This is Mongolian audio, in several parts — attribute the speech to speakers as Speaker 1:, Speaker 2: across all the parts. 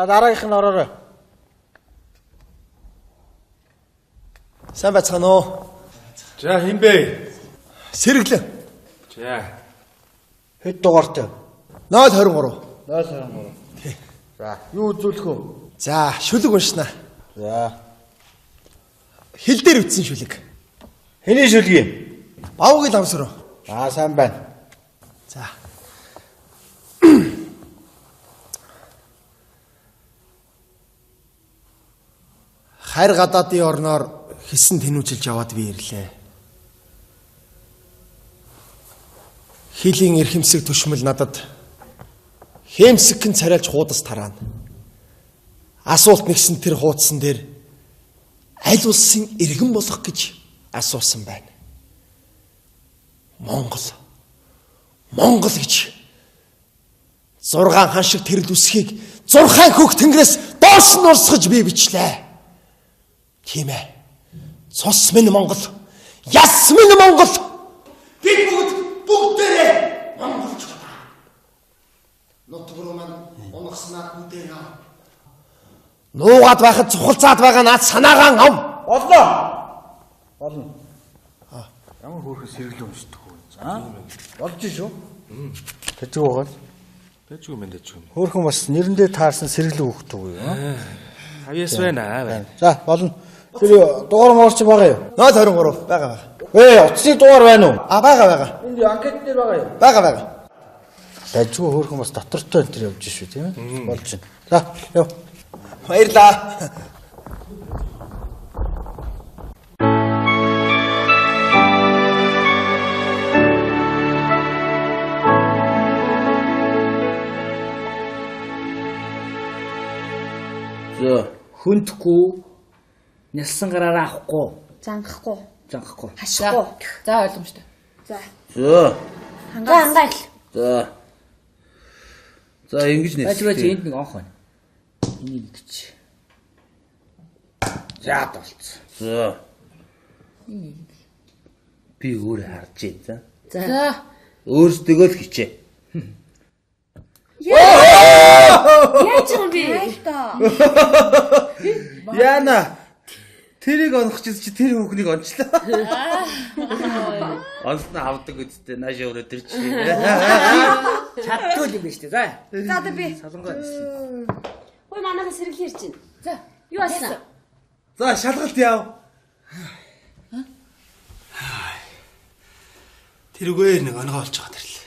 Speaker 1: За дараагийнх нь ороорой. Сайн байцгаана уу?
Speaker 2: За хин бэ?
Speaker 1: Сэргэлэн.
Speaker 2: За.
Speaker 1: Хэд дугаартай? 023.
Speaker 2: 023.
Speaker 1: Тий.
Speaker 2: За, юу үзүүлэх вэ?
Speaker 1: За, шүлэг уншнаа.
Speaker 2: За.
Speaker 1: Хил дээр үтсэн шүлэг.
Speaker 2: Хэний шүлгийн?
Speaker 1: Бавгийн ламсруу.
Speaker 2: Сайн байна.
Speaker 1: За. Хайр гадаадын орноор хэсэн тэнүүжилж яваад би ирлээ. Хилийн эрхэмсэг түшмэл надад хэмсэгхэн царайлж хуудас тараана. Асуулт нэгсэн тэр хуудсан дээр аль улсын иргэн болох гэж асуусан байна. Монгол гэж 6 хан шиг тэрл үсхийг 6 хөх тэнгэрээс доош нь урсгаж би бичлээ. Тийм ээ. Цус минь Монгол, яс минь Монгол. Бид бүгдээрээ монголч байна. Нутгруу маань унагснаад үдээ яа. Нуугаад байхад цухалцаад байгаа наад санаагаан ам.
Speaker 2: Болно. Ямар хөөрхөн сэргэлэн уншдаг вэ? За. Болж шүү. Тэжиг байгаа л. Тэжиг юм дэжиг юм. Хөөрхөн бас нэрэндээ таарсан сэргэлэн хөөхдөг үү? Авьяас байна. За, болно. Тэр дугаар моорч байгаа юу?
Speaker 1: 023 байгаа.
Speaker 2: Утасны дугаар байна уу?
Speaker 1: Байгаа.
Speaker 2: Энд анкет дээр байгаа юу?
Speaker 1: Байгаа.
Speaker 2: Дажгүй хөөрхөн бас дотортой энэ явж шүү тийм ээ. Болж байна. За, яв.
Speaker 1: Баярлаа.
Speaker 3: За, хүндхгүй, нялсан гараараа авахгүй,
Speaker 4: Зангахгүй. Хашихгүй.
Speaker 5: За ойлгомжтой.
Speaker 4: За.
Speaker 3: Хангаал.
Speaker 4: Хангаал.
Speaker 3: За, ингэж нэ.
Speaker 5: Бачваа чи энд нэг онх байна. Энийг гэж.
Speaker 3: За болцсон. За. Би өөрөө харж байна.
Speaker 5: За.
Speaker 3: Өөрсдөө л хичээ.
Speaker 5: Яаж юм бэ?
Speaker 3: Яна. Тэрийг онохчихсон чи тэр хүүхнийг онцлоо. Онцноо авдаг үсттэй наашаа өрөө тэр чи.
Speaker 5: Чаддгүй юм биш үү? За.
Speaker 4: За одоо би.
Speaker 5: Солонгоо.
Speaker 4: Ой манайхаа сэргэлэн ирж байна.
Speaker 5: За.
Speaker 4: Юу болсон?
Speaker 3: За шалгалт яв.
Speaker 1: Тэрүүгээр нэг онгоо олж байгаа тэрлээ.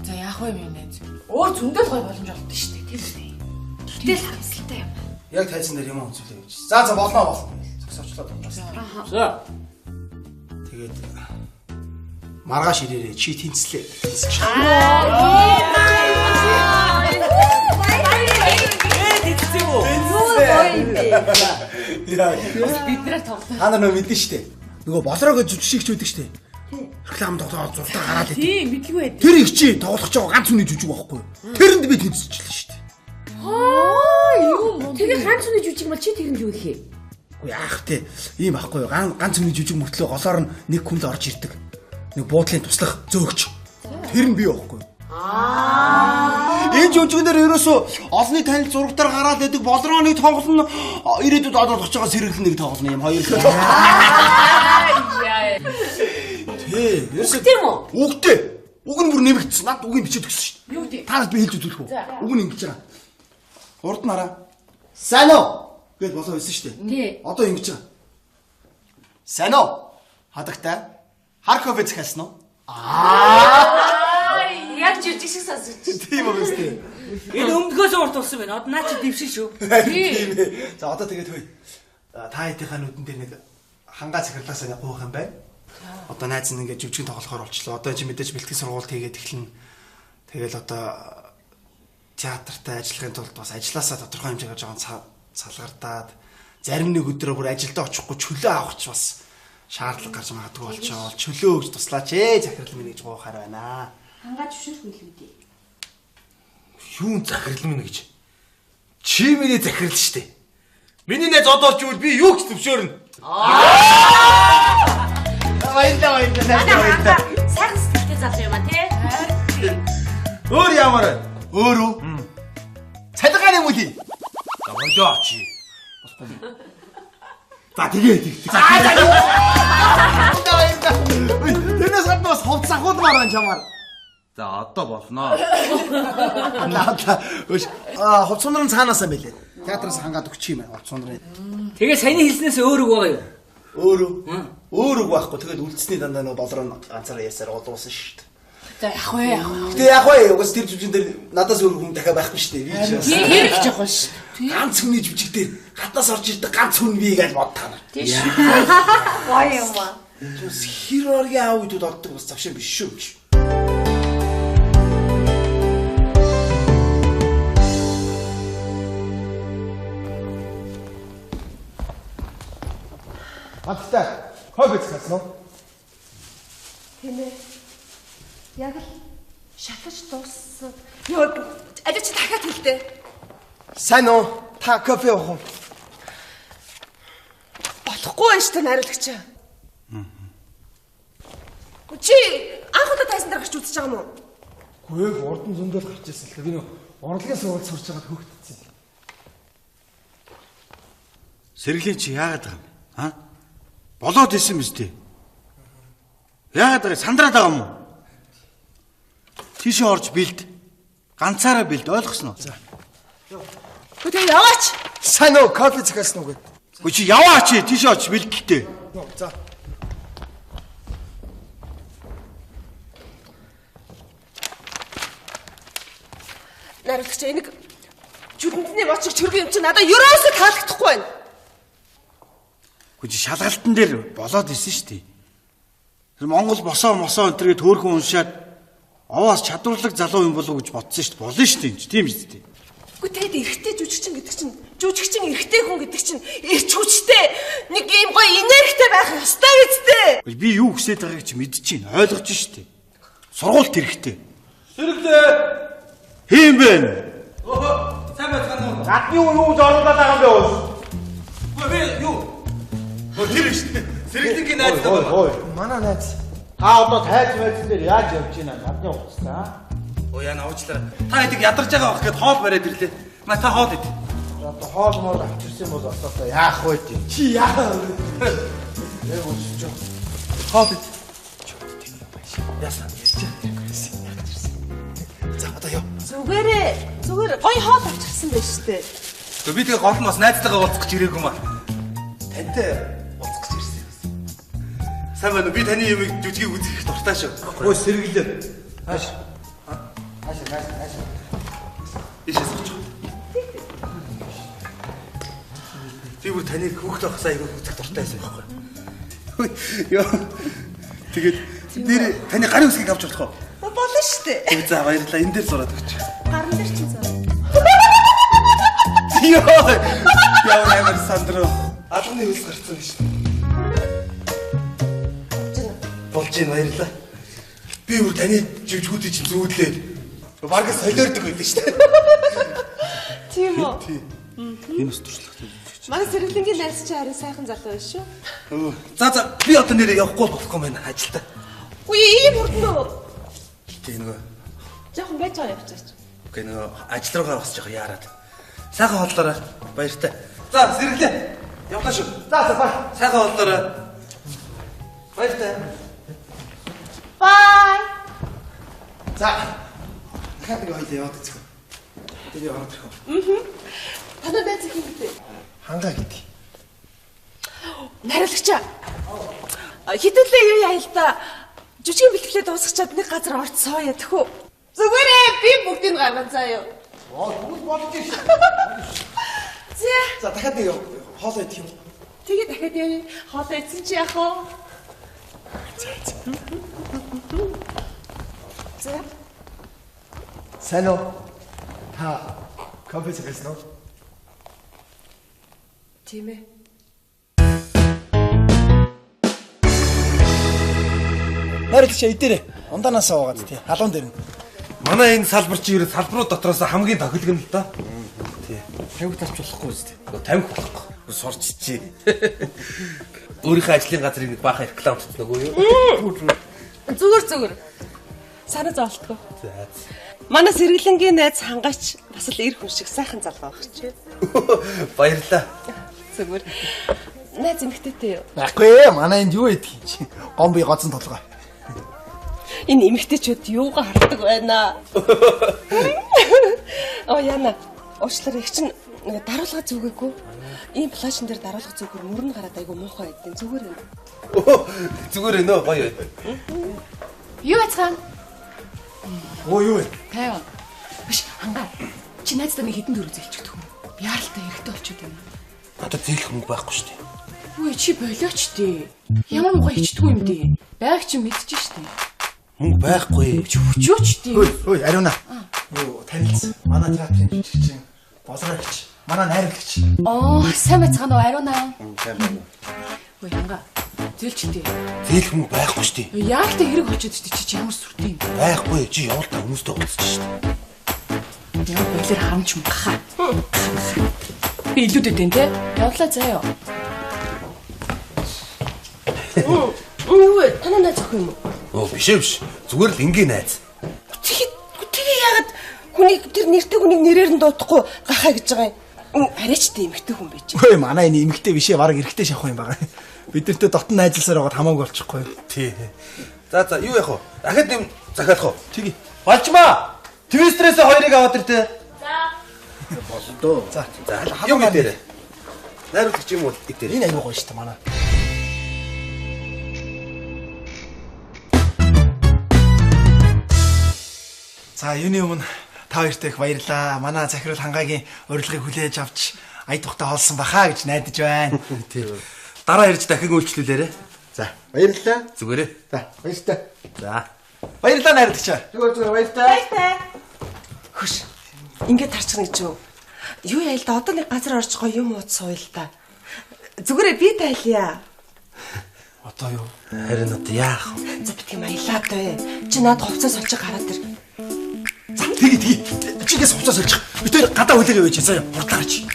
Speaker 5: За яах вэ юм нэ? Өөр зөндөл гой боломж олдсон шүү дээ. Тэр үстэй. Гэтэл харамсалтай юм.
Speaker 1: Яг тайзан дээр юм үзүүлээ гэж. За болно. Зогсоочлоо дуусна.
Speaker 2: За.
Speaker 1: Тэгээд маргааш ирээрээ чи тэнцлээ.
Speaker 5: Биднээр тоглоо.
Speaker 1: Та нар нөө мэдэн штэ. Нөгөө болроогоо жүжигч үүдэг штэ. Реклам тоглоод зуртаа гараад идэв.
Speaker 5: Тийм мэдгүй байд.
Speaker 1: Тэр их чи тоглох ч байгаа ганц хүний жүжиг байхгүй юу? Тэрэнд би тэнцэлчихлээ штэ.
Speaker 5: Юу? Тэгээ ганц үний жүжиг бол чи тэрэнд юу ихээ?
Speaker 1: Үгүй яах те. Ийм байхгүй юу? Ганц хүний жүжиг мөртлөө голоор нь нэг хүн л орж ирдэг. Нэг буудлын туслах зөөгч. Тэр нь би байхгүй юу? Энэ жүжигнэр ерөөсөө олонний танил зурагтаар гараад идэг болрооны тоглоно ирээдүйд одоод очиж байгаа сэргэлэн нэг тоглоно юм хоёр. Тий, ерөөсөө
Speaker 5: Тийм үү?
Speaker 1: үгтэй. Уг нь бүр нэмэгдсэн. Над үгийг бичиж өгсөн шүү
Speaker 5: Юу
Speaker 1: дээ.
Speaker 5: дээ?
Speaker 1: Та нарт би хэлж үзүүлэх үү? Уг нь ингэж байгаа. Урд нь хараа. Сайн уу? Гэт болоо хэлсэн шүү дээ.
Speaker 5: Тий.
Speaker 1: Одоо ингэж байгаа. Сайн уу? Хадагтай. Харковыг захиалсан уу?
Speaker 5: Яг жүжиг шиг сонсож.
Speaker 1: Тийм үү өстэй.
Speaker 5: Энэ өмнөхөөс урт болсон байна. Одоо наа чи дэвшил шүү.
Speaker 1: Тийм ээ. За одоо тэгээд хөөе. Та хэдийнхаа нүдэн дээр нэг хангаа захирлаасаа нэг гуйх юм байна. Одоо найз нь ингээд жүжигэн тоглохоор болчлоо. Одоо чи мэдээж бэлтгэл сургууль хийгээд эхлэн. Тэгэл одоо театртай ажиллахын тулд бас ажилласаа тодорхой хэмжээгээр жоохон салгартаад зарим нэг өдрөө бүр ажилдаа очихгүй чөлөө авах ч бас шаардлага гарч магадгүй болчоо. Чөлөө өгч туслаач ээ захирал минь гэж гоохаар байна.
Speaker 4: Хангаа зөвшөөрөх үл үү?
Speaker 2: Юун захирал минь гэж? Чи миний захирал штэ. Миний найз одоо ч үл би юу ч зөвшөөрнө.
Speaker 1: Баярлалаа.
Speaker 4: Сайхан сэтгэлтэй залуу юм а тий.
Speaker 3: Өөр ямар вэ?
Speaker 1: Өөрөө. Цалингааны мөлийн.
Speaker 3: За болоо чи.
Speaker 1: За тэгээд. Тэрнээс гадна бас ховц ахуулмаар байна чамаар.
Speaker 3: За одоо болно.
Speaker 1: Наата. Ховц сундрын цаанаасаа мэлээ. Театраас хангаад өгч юм байна ховц сундрын.
Speaker 6: Тэгээ саяны хэлснээс өөр үг байгаа юу?
Speaker 1: Өөрөө. Өөр үг байхгүй. Тэгээд үлдсний дандаа нөө долроо ганцаараа ясаар олуулсан шүү дээ.
Speaker 5: За яг вэ.
Speaker 1: Гэтэ яг вэ угс тэр жүжигэн дээр надаас өөр хүн дахиад байхгүй шүү дээ. Би ч
Speaker 5: Ярих жоохон ш.
Speaker 1: ганц хүний жүжиг дээр гаднаас орж ирдэг ганц хүн бий гэж бодтаа.
Speaker 5: Тийш.
Speaker 4: Гоё юм аа.
Speaker 1: Хироргийн аав идүүд ордог бас завшин биш шүү. Хаттай. Хоббит гэсэн үү?
Speaker 4: Тийм ээ. Яг л шатаж дууссан. Йоо, ажиж дахиад хэлдэ.
Speaker 1: Сайн уу? Та кофе уух уу?
Speaker 4: Болохгүй байж та нариулагч. Чи анх удаа тайсан дээр гарч үзэж байгаа юм уу?
Speaker 1: Гүйг урдан зөндөл гарч ирсэн л та. Би нөө урлагийн сургалт сурч байгаад хөөгдсөн.
Speaker 2: Сэргэлийн чи яагаад байгаа юм? Аа? Болоод исэн биз дээ. Яагаад байгаа сандраад байгаа юм уу? Тийшээ орж бэлд. Ганцаараа бэлд ойлгосноо. За.
Speaker 4: Хөтэ яваач.
Speaker 1: Сайн уу? Кофе зэхэлсэн үү?
Speaker 2: Гү чи яваач тийшээ орж бэлдэлтэй.
Speaker 1: За.
Speaker 4: Нариулагч энийг жүдэндний мочиг чөргөө юм чи надад ерөөсөө таалагдахгүй байна.
Speaker 2: Гү чи шалгалтан дээр болоод исэн шүү дээ. Тэр Монгол мосоо өнтергээ төөрхөн уншаад овоос чадварлаг залуу юм болов уу гэж бодсон шүү дээ. Болно шүү дээ. Тийм биз дээ.
Speaker 4: Үгүй тэгэд эрэгтэй жүжигчин гэдэг чинь жүжигчин эрэгтэй хүн гэдэг чинь эрч хүчтэй нэг юм гоё энергитэй байх ёстой биз дээ.
Speaker 2: Би юу хүсэж байгааг чи мэдчихээн. Ойлгож шүү дээ. Сургуульд хэрэгтэй.
Speaker 3: Сэргэлээ.
Speaker 2: Хийм бэ?
Speaker 3: Сайн байцгаана уу?
Speaker 2: Гадны юу зориулаад байгаа юм бэ уус?
Speaker 3: Би юу? Тэр шүү дээ. Сэргэлтийн найз таа.
Speaker 1: Манай найз.
Speaker 2: Та одоо тайз байцсан дээр яаж явж байна? Гадны уусаа.
Speaker 3: Өө яна уучлаа. Та хэдэг ядарч байгаа байх гэхэд хоол бариад ирлээ. Маа та хоол ид.
Speaker 2: Одоо хоол мол авчирсан бол одоо яах вэ тийм.
Speaker 1: Чи яа.
Speaker 2: Яг үсч.
Speaker 3: Хоол ид.
Speaker 1: Яасан ярьж байгаа. За одоо яа.
Speaker 4: Зүгээр гоё хоол авчихсан байж тээ.
Speaker 3: Гэхдээ би тэгээ гол нь бас найзтайгаа уулзах гэж ирээгүй маа.
Speaker 1: Тантай уулзах гэж ирсэн юм.
Speaker 3: Сайн байна уу? Би таны юмыг жүжигийг үзэх их дуртай шүү.
Speaker 1: Өө сэргэлээ.
Speaker 2: Хааш.
Speaker 3: Ишээс оч. Би бүр таныг хүүхд байхсаа айгүй үзэх дуртай байсан байхгүй. Йоо. Тэгээд нэр таны гарын үсгийг авч болох уу?
Speaker 4: Болно шүү дээ.
Speaker 3: За баярлалаа. Энд дээр зураад өгч.
Speaker 4: Гарн дээр чи зөө.
Speaker 3: Йоо. Яа ямар сандро. Алганы үс гарцсан биш. Болж ийн баярлалаа. Би бүр таны жүжигүүдийг чинь зүүдлээ. Бараг солиордог байдаг шүү дээ.
Speaker 4: Тийм үү?
Speaker 3: Энэ ус туршлагатай.
Speaker 4: Манай сэргэлэнгийн найз чи харин сайхан залуу биш шүү.
Speaker 3: За би одоо нэрээ явахгүй болохгүй байна ажилдаа.
Speaker 4: Үгүй ийм хурдан уу?
Speaker 3: Тэ нөгөө
Speaker 4: Жохон байж байгаа явчихаач.
Speaker 3: үгүй нөгөө ажил руугаа босч байгаа яарад. Сайхан хооллоорой. Баяртай. За сэргэлээ. Явлаа шүү.
Speaker 1: За бай.
Speaker 3: Сайхан хооллоорой. Баяртай.
Speaker 4: Бай.
Speaker 1: За. Дахиад нэг хоёул яваад үзэх. Тэр яваад ирэх.
Speaker 4: Танаа найз их юм бэ?
Speaker 1: Хангаа гэдэг.
Speaker 4: Нариулагч. Хитүүлээ юу яа л да. Жүжигийн бэлтгэлээ дуусгачаад нэг газар орц сууя тэхүү. Зүгээрээ би бүгдийг гарган заа юу.
Speaker 1: Бүгд болж шүү.
Speaker 4: Зэ.
Speaker 1: За дахиад нэг хоолой идэх юм.
Speaker 4: Тэгээ дахиад яа. Хоолой идсэн чи яах вэ? Зэ.
Speaker 1: Сайн уу? Та кофе зэхэлсэн үү?
Speaker 4: Тийм ээ.
Speaker 1: Нариулагч идээрэй. Ундаанаас уугаад тий. Халуун дээр нь.
Speaker 3: Манай энэ салбар чи ерөө салбарууд дотроос хамгийн тохилог нь л доо. Тий. 50 тавч болохгүй үстэй. 50 болохгүй. Сурч чи. Өөрийнхөө ажлын газрыг нэг баахан реклам хийсэн нөгөө юу?
Speaker 4: Зүгээр. Санаа зовлтгоо.
Speaker 3: За.
Speaker 4: Манай сэргэлэнгийн найз хангаач бас л эр хүн шиг сайхан залгаа байх чи.
Speaker 3: Баярлалаа.
Speaker 4: Зүгээр. Найз эмэгтэйтэй юу?
Speaker 1: Баггүй манай энд юу идэх юм чи? Гомби гоцсон толгой.
Speaker 4: Энэ эмэгтэйчүүд юугаа хардаг байна? Яна. Уучлаарай их чинь даруулга зүгээгүй. Ийм флашн дээр даруулга зүгээр мөрөн гараад айгу муухай байдیں۔ Зүгээр юм.
Speaker 3: Зүгээр ээ нөө гоё.
Speaker 5: Юу яцхан?
Speaker 1: Юу вэ?
Speaker 5: Тайван. Биш хангаа. Чи найздаа нэг хідэн дөрөв зээлчихдэг юм. Яаралтай эрэхтэй болчиход байна.
Speaker 3: Надад зээлэх мөнгө байхгүй шүү дээ.
Speaker 5: Үгүй чи болооч дээ. Ямар муухай ичдэг юм дээ. Байг чи мэдчихэж штэ.
Speaker 3: Мөнгө байхгүй.
Speaker 5: Хүчөөч дээ.
Speaker 1: Ой, Ариуна. Юу танилцсан. Манай театрын жижигчин боловсрогч. Манай найрлагч.
Speaker 5: Сайн бацгаана уу Ариуна?
Speaker 3: Сайн байна.
Speaker 5: Үгүй хангаа. Зээлчтэй.
Speaker 3: Зээлэх мөнгө байхгүй шүү дээ.
Speaker 5: Яг та хэрэг болчиход штэ чи ямар сүртэй юм.
Speaker 3: Байхгүй. Чи явуултаа хүмүүстэй уулзчих шүү дээ.
Speaker 5: Яг болоор харамч юм гахаа. Би илүүдэд энэ те. Явлаа заяа. Юу вэ? Танаа найз ах юм уу?
Speaker 3: Биш биш. Зүгээр л ингийн найз.
Speaker 4: Тэгээ яагаад хүний тэр нэртэй хүнийг нэрээр нь дуудахгүй гахаа гэж байгаа юм. Арайчтай эмэгтэй хүн байж.
Speaker 1: Ой, манай энэ эмэгтэй бишээ бараг эрэхтэй шахах юм байгаа. Бид нартэй дотн найзлсаар байгаад хамаагүй болчихгүй.
Speaker 3: Тий. За юу яах вэ? Дахиад нэм захиалах уу? Тэгье. Балчмаа. Твистрээс хоёрыг аваад ир тэ.
Speaker 1: За. Болдоо. За.
Speaker 3: Юу мэдэрэ? Найруулагч юм уу гэдэг.
Speaker 1: Энэ аюу гоё шүү дээ манай. За, юуны өмнө та хоёрт их баярлаа. Манай захирал хангаагийн урилгыг хүлээж авч ая тухтай холсон бахаа гэж найдаж байна.
Speaker 3: Тий. Дараа ирж дахин үйлчлүүлээрэ.
Speaker 1: За, баярлалаа.
Speaker 3: Зүгээрээ.
Speaker 1: За, баярлалаа.
Speaker 3: За.
Speaker 1: Баярлалаа найрлагчаа.
Speaker 4: Зүгээр баяртай. Хөш. Ингээд тарчихна гэж юу? Юу яа л да одоо нэг газар орж гоё юм ууц сууя л да. Зүгээрээ би тайлъя.
Speaker 3: Одоо юу? Харин одоо яах вэ?
Speaker 4: За битгий маялаад бай. Чи над хувцас олчих гараад ир.
Speaker 1: За, тэгээ. Чигээс хувцас олчих. Би тэр гадаа хүлээгээ байж заяа. Хурдлаач.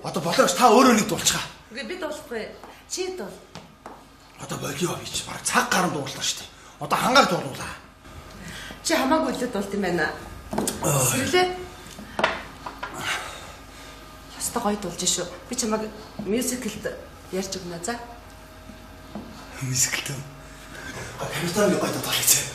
Speaker 1: Одоо болооч та өөрөө нэг дуулчихаа.
Speaker 4: Үгүй би дуулахгүй. Чи дуул.
Speaker 1: Одоо болио бич баг цаг гарan дууллаа шүү дээ. Одоо хангааг дуулуулаа.
Speaker 4: Чи хамаагүй л дуулт юм байна. Сэрлээ. Яста гоё дуулж шүү. Би чамайг мюзиклд ярьж өгнө за.
Speaker 1: Мюзиклд. Хамтар гоё дуулаач.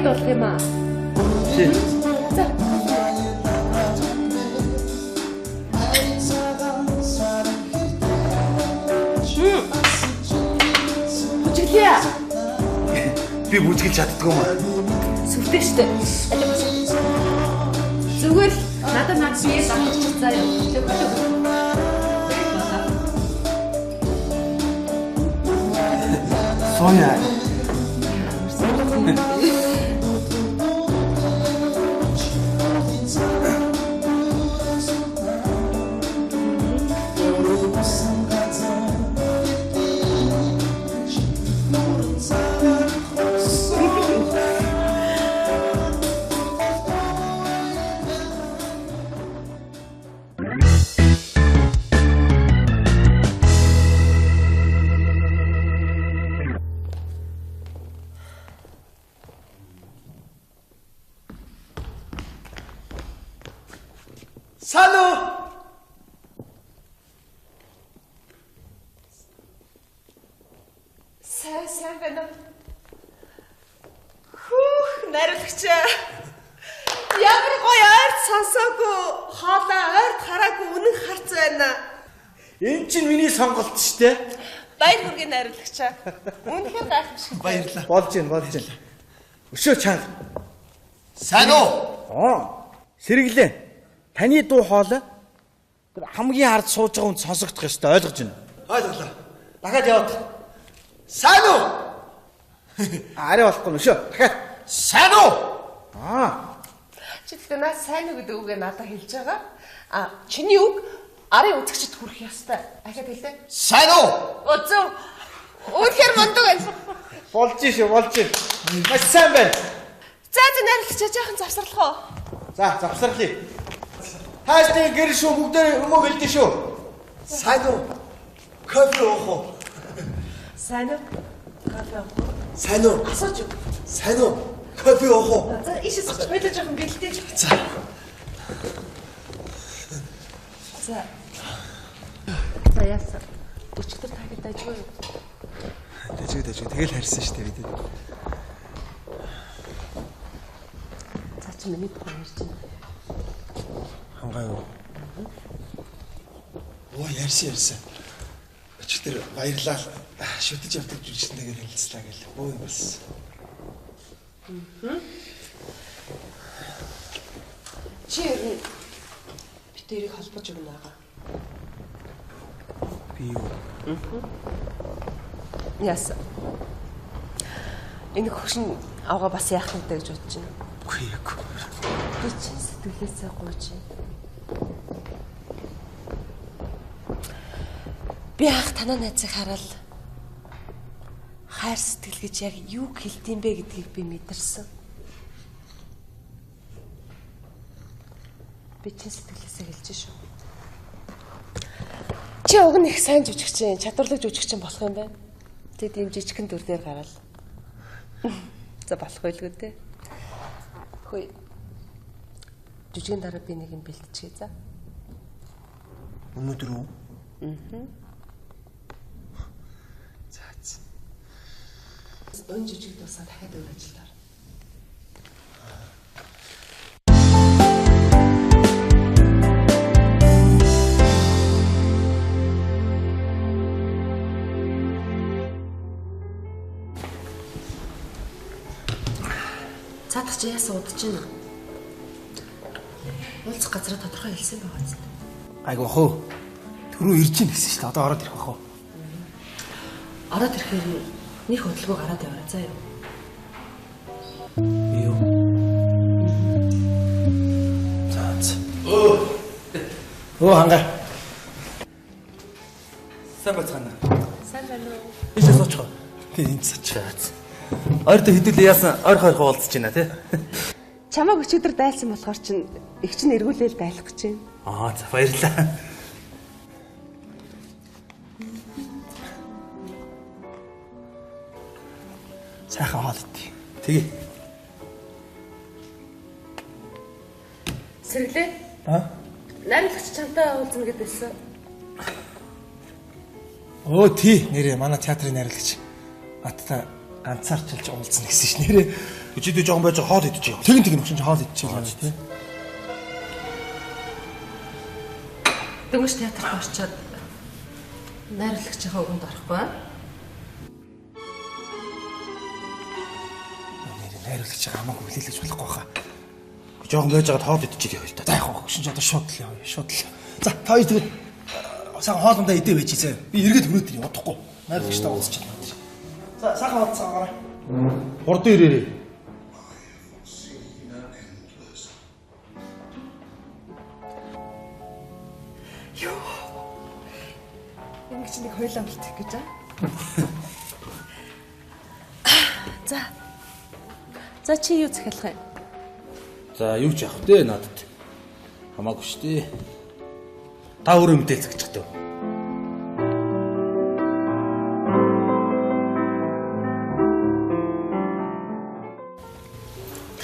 Speaker 4: Дуулах юм аа.
Speaker 3: Тий.
Speaker 4: За. Бүжиглээ.
Speaker 3: Би бүжгэлж чаддгүй юм аа.
Speaker 4: Сүртэй штэ. Зүгээр л надад бие дагчих заяа.
Speaker 3: Соня.
Speaker 1: Сайн уу?
Speaker 4: Сайн байна уу? Хүүх, нариулагч. Ямар гоё ойрт сонсоогүй, хоолоо ойрт хараагүй үнэн харц байна.
Speaker 2: Энэ чинь миний сонголт шүү дээ.
Speaker 4: Баяр хүргэе нариулагч. Үнэхээр гайхамшигтай.
Speaker 1: Баярлалаа.
Speaker 2: Болж байна. Өшөө чанга.
Speaker 1: Сайн уу?
Speaker 2: Сэргэлэн. Таны дуу хоолой тэр хамгийн хард сууж байгаа хүнд сонсогдох ёстой, ойлгож байна.
Speaker 1: Ойлголоо.
Speaker 2: Дахиад яваад.
Speaker 1: Сайн уу?
Speaker 2: Арай болохгүй өшөө. Дахиад.
Speaker 1: Сайн уу?
Speaker 4: Чи тэгтээ наа сайн уу гэдэг үгээ надад хэлж байгаа. Чиний үг арын үзэгчд хүрэх ёстой. Ахаад хэлээ.
Speaker 1: Сайн уу?
Speaker 4: Үзүү. Үнэхээр мундаг байна.
Speaker 2: Болж шүү. Маш сайн байна.
Speaker 4: За нариулагч жаахан завсарлах уу?
Speaker 2: За, завсарлая. Хааштай гэр шүү бүгдээ өмөө хэлдэ шүү.
Speaker 1: Сайн уу? Кофе уух уу?
Speaker 4: Сайн уу? Кофе уух уу?
Speaker 1: Сайн уу?
Speaker 4: Асууж юу?
Speaker 1: Сайн уу? Кофе уух уу?
Speaker 4: За ишээс хойлоо жоохон гэлтэй.
Speaker 1: За.
Speaker 4: За яасан. Өчигдөр тагид дайжгүй юу?
Speaker 1: Дажиг. Тэгэл харьсан шүү дээ бид.
Speaker 4: За чи миний тухай ярьж байна.
Speaker 1: Хангай юу? Оо ярьсан. Өчигдөр баярлаа. Шүтэж явдаг жүжигчтэйгээ хэлцлээ гэл. Өө юм бас.
Speaker 4: Чи ер нь битэрийг холбож өгнө байгаа.
Speaker 1: Би юу?
Speaker 4: Яасан. Энэ хөшин авгаа бас яах вэ гэж бодож байна.
Speaker 1: Үгүй яг.
Speaker 4: Би чинь сэтгэлээсээ гуйж байна. Би анх танаа найзыг хараад хайр сэтгэл гэж яг юу хэлдэм бэ гэдгийг би мэдэрсэн. Би чинь сэтгэлээсээ хэлж шүү. Чи уг нь их сайн жүжигчин, чадварлаг жүжигчин болох юм байна. Тэд ийм жижигхэн дүр дээр гараад. За болох байлгүй дээ. Хөөе. Жүжигэн дараа би нэг юм бэлтчихье за.
Speaker 1: Өнөөдөр үү?
Speaker 4: Өн жижиг дуусаад дахиад өөр ажилдаар. Цаадах чи яасан удаж байна? Уулзах газараа тодорхой хэлсэн байгаа зү.
Speaker 1: Айгу хөө. Түрүү ирж ийн гэсэн шүү дээ. Одоо ороод ирэх бах уу?
Speaker 4: Ороод ирэхээр нэг хөдөлгөөн гараад яваарай заа юу.
Speaker 1: Юу? За. Оо хангай.
Speaker 3: Сайн бацгаана.
Speaker 4: Сайн байна уу?
Speaker 3: Ийш суучих.
Speaker 1: Тэгээ энд суучих.
Speaker 3: Ойртой хэдүүлээ яасан ойрхон уулзаж байна тий.
Speaker 4: Чамайг өчигдөр дайлсан болохоор чинь их чинь эргүүлээл дайлах гэж байна.
Speaker 3: За баярлалаа.
Speaker 1: Сайхан хоол идтий.
Speaker 3: Тэгээ.
Speaker 4: Сэргэлээ. Найрлагч чамтай уулзна гэдээсэн.
Speaker 1: Оо тий нэрээ манай театрын найрлагч. Атта ганцаарчилж уулзна гэсэн ш нэрээ.
Speaker 3: Өчигдөр жоохон байж хоол идэж яа.
Speaker 1: Тэгин өгсөн чи хоол идчихээ тий.
Speaker 4: Дөнгөж театрт орчоод найрлагчийнхаа өгөнд орохгүй аа.
Speaker 1: Найруулагч хамаагүй хүлээлгэж болохгүй хаа.
Speaker 3: Жоохон байж байгаад хоол идэж яа л та.
Speaker 1: За яг хоо шин ч одоо шууд л яваа. Шууд л. За та хоёр тэгээд сайн хоолндоо идэ байж зэ. Би эргээд өнөөдөр явахгүй. Найруулагчтай уулзч байна. За сайхан уулзцаагаарай.
Speaker 3: Хурдан ирээрээ.
Speaker 4: Энийг чи нэг хойлоо болтох гэж аа. За. За чи юу захиалах юм?
Speaker 3: За юу ч явах дээ надад. Хамаагүй шүү дээ. Та өөрөө мэдээлцэх гэж дээ.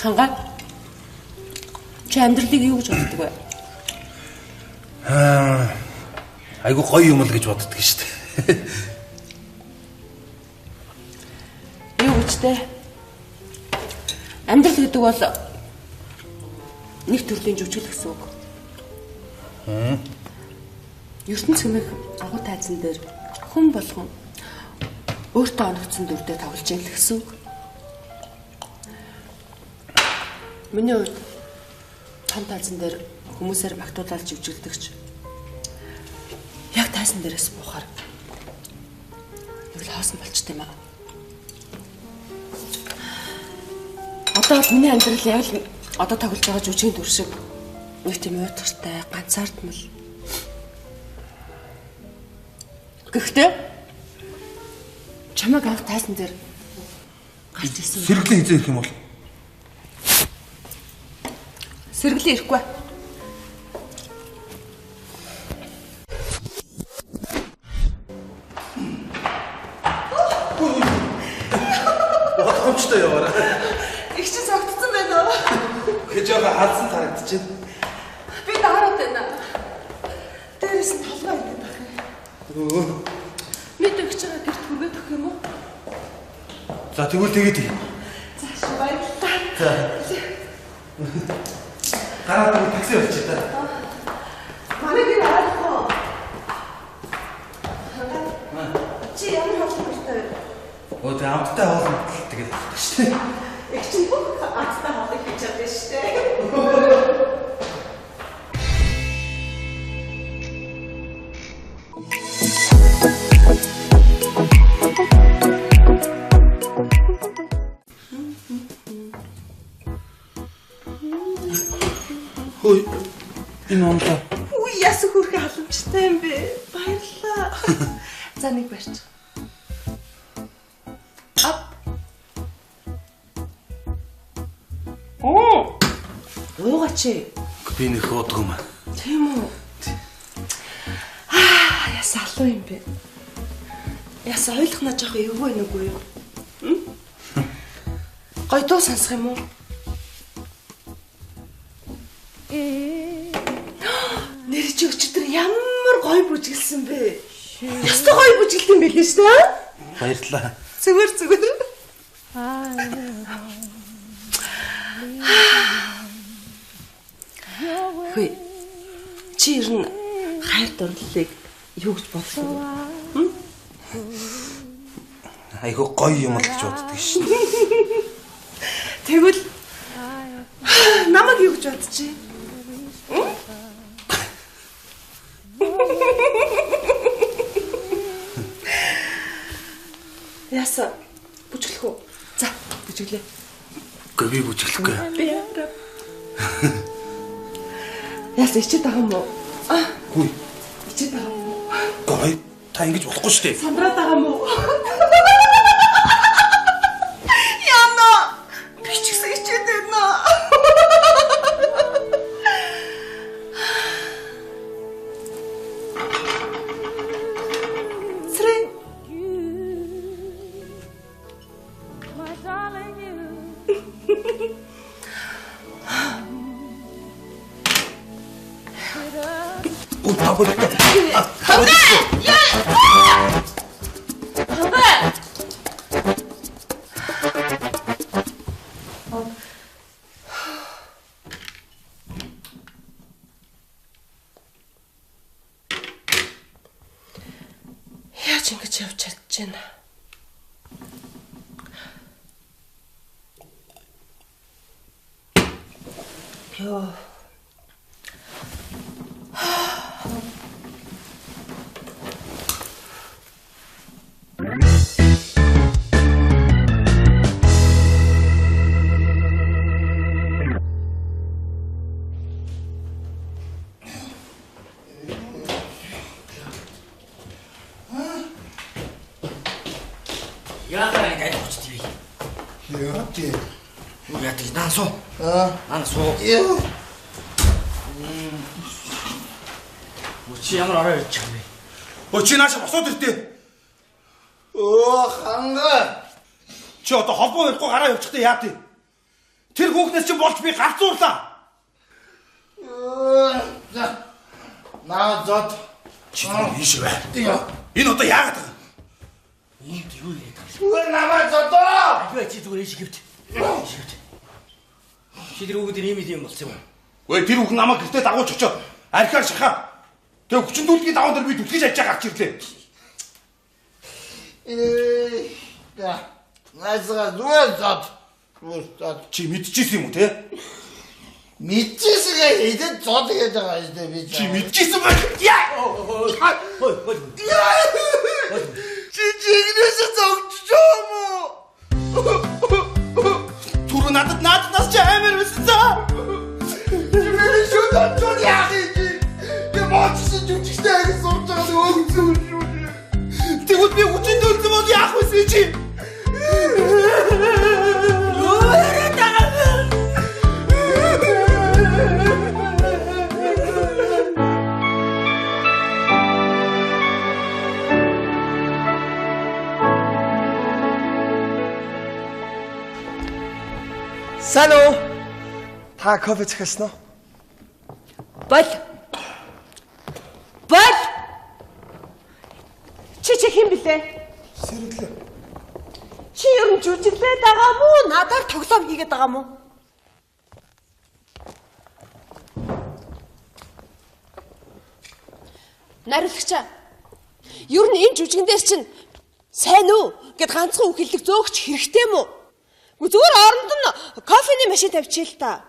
Speaker 4: Хангаа. Чи амьдралыг юу гэж боддог вэ?
Speaker 3: Айгу гоё юм л гэж боддөг шүү дээ.
Speaker 4: Юу гэжтэй? Амьдрал гэдэг бол нэг төрлийн жүжигл гэсэн үг. ертөнц хэмээх агуу тайзан дээр хүн болгон өөртөө оногдсон дүрдээ тоглож ял гэсэн үг. Миний хувьд том тайзан дээр хүмүүсээр багтуулаад живжигдэгч яг тайзан дээрээс буухаар нэг л хоосон болчтой юм аа. Одоо миний амьдрал яг л одоо тоглож байгаа жүжигийн дүр шиг нэг тийм уйтгартай, ганцаардмал. Гэхдээ чамайг анх тайзан дээр гарч ирсэн.
Speaker 3: Сэргэлэн хизээ ирэх юм бол
Speaker 4: сэргэлэн ирэхгүй.
Speaker 3: Бодгомжтой яваарай.
Speaker 4: Их чи согтсон байна уу?
Speaker 3: Гэж яга хадсан харагдчихэв.
Speaker 4: Би даараад байна. Дээрээс нь толгой ирээд байна. Мэд өгч байгаа гэрт хүргээд өгөх юм уу?
Speaker 3: За тэгвэл тэгээд ий.
Speaker 4: Зааш баярлалаа.
Speaker 3: Гараад нэг такси явчих та.
Speaker 4: Манай гэр аахгүй. Чи ямар холбоотой?
Speaker 3: Оо тэг амттай хоолн тэгээд шүү дээ.
Speaker 4: Их чи бүх амттай хоолыг хийж чадсан шүү дээ.
Speaker 3: Хөөе. Энэ онтой.
Speaker 4: Үгүй яс хүрхэ халамжтай юм бэ? Баярлалаа. За нэг барьж. Ап. Уугаач.
Speaker 3: Би нэг уудгүй юм.
Speaker 4: Тийм үү? Яс алуу юм бэ? Яс ойлгохноо жоох эвгүй нүггүй юу? Гой дуу сонсох юм уу? Нэр чи өчтөр ямар гой бүжгэлсэн бэ? Ястаа гой бүжгэлсэн байлээ шүү дээ.
Speaker 3: Баярлалаа.
Speaker 4: Зүгээр. Хөөе. Чи ер нь хайр дурлалыг юу гэж бодсон бэ?
Speaker 3: Айгу гоё юм л гэж боддөг шүү.
Speaker 4: Тэгвэл намайг юу гэж бодчих? Яса бүжиглэх үү? За, бүжиглээ.
Speaker 3: Гэ би бүжиглэхгүй.
Speaker 4: Би яараа. Яса ичээд байгаа юм уу?
Speaker 3: Хүй.
Speaker 4: Ичээд байгаа юм уу?
Speaker 3: Гой та ингэж болохгүй шүү дээ.
Speaker 4: Сандраад байгаа юм уу? Яна! Би ч гэсэн ичээд байна. Яаж ингэж явж чадчихна? Йоо.
Speaker 6: Яагаад ингэ айх очтгийг?
Speaker 1: Яагаад?
Speaker 6: Юу яадаг наасуу? Наасуу. Чи ямар орой ирж байгаа юм бэ?
Speaker 3: Өө чи нааша босоод иртээ.
Speaker 1: Ханга.
Speaker 3: Чи одоо холбоо ярихгүй гараа явчихдаа яа тий. Тэр хүүхнээс чи болж би гарцуурлаа.
Speaker 2: Наа зод.
Speaker 3: Чи ийш бай. Энэ одоо яагаад байгаа?
Speaker 6: Энд юу яриад байгаа?
Speaker 2: Зүгээр намаа зодоо.
Speaker 6: Юу чи зүгээр ийш гэвч. Чи тэр үгүүд ийм болсон юм.
Speaker 3: Ой тэр үг намайг гэртээ дагуулж очоо. Архиар шахаа. Тэгээ хүчин дүүлгийн даван дээр би түлхэж ажиж гарч ирлээ.
Speaker 2: Найзгаа зүгээр зод.
Speaker 3: Чи мэдчихсэн юм уу те?
Speaker 2: Мэдчихсэгээ хэдэд зод гэж байгаа юм дээ би.
Speaker 3: Чи мэдчихсэн байх. Яа!
Speaker 2: Чи чигнээс зогсож юм уу?
Speaker 3: Түрүү надаас ч амар байсан за.
Speaker 2: Миний шууд чод яах юм? Би моцсон жүжигчтэй гэж сууж байгаа л өгсөн шүү.
Speaker 3: Тэгвэл би хүчин дүүлсэн бол яах вэ чи?
Speaker 1: Сайн уу? Та кофе захиасан уу?
Speaker 4: Бол. Чи хэм блэ?
Speaker 1: Сэрэглээ.
Speaker 4: Чи ер нь жүжиглээд байгаа мó? Надаар тоглоом хийгээд байгаа мó? Нариулагчаа. Ер нь энэ жүжигнээс чинь сайн уу гэд ганцхан үг хэллэг зөөгч хэрэгтэй мүү? Зүгээр оронд нь кофений машин тавьчихъя л та.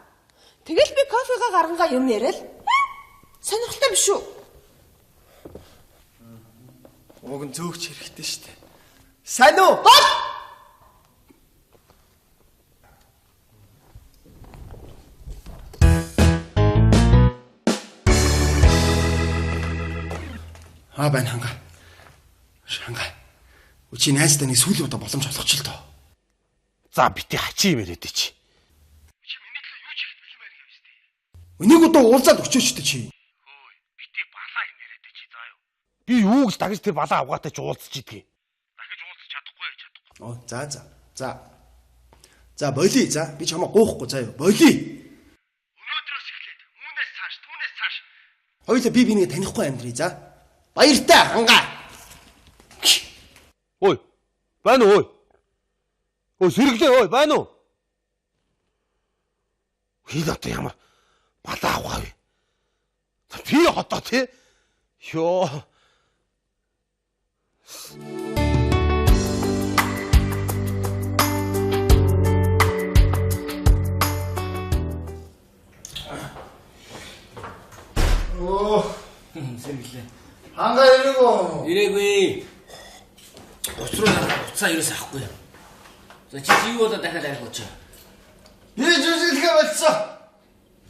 Speaker 4: Тэгэл би кофегаа гаргангаа юм яриа л. Сонирхолтой биш үү?
Speaker 1: Уг нь зөөгч хэрэгтэй шүү дээ. Сайн уу?
Speaker 4: Бол.
Speaker 1: Байна ханга. Шанга. Чи найздаа нэг сүүлийн удаа боломж олгоч л доо.
Speaker 3: За бити хачи яриад чи.
Speaker 6: Чи миний төлөө юу ч хийх бэлэн байна юм штэ.
Speaker 1: Энийг удаа уулзаад өчөөч дээ чи.
Speaker 6: Хөөе, бити балаа юм яриад чи заа юу.
Speaker 3: Би юу гэж дагж тэр балаа авгаатай ч уулзч идгийг.
Speaker 6: Дахиж уулзах чадахгүй.
Speaker 1: Оо за болий. За би чамаа гоохгүй заа юу. Болий.
Speaker 6: Өнөөдрөөс эхлээд үүнээс цааш.
Speaker 1: Хоёулаа би бинийг танихгүй амьдрий за. Баяртай ханга.
Speaker 3: Ой. Байна уу? Ой сэрэглээ байна уу? Хил одоо ямар балаа авах вэ? Би хотоо тий. Ёо.
Speaker 6: Сэрэглээ.
Speaker 2: Ханга ирээгүй.
Speaker 6: Ирээгүй. Уцруу уцаа ерөөс авахгүй. За чи юу болоо дахиад арих болчих.
Speaker 2: Би жүжиглэхэ болцсон.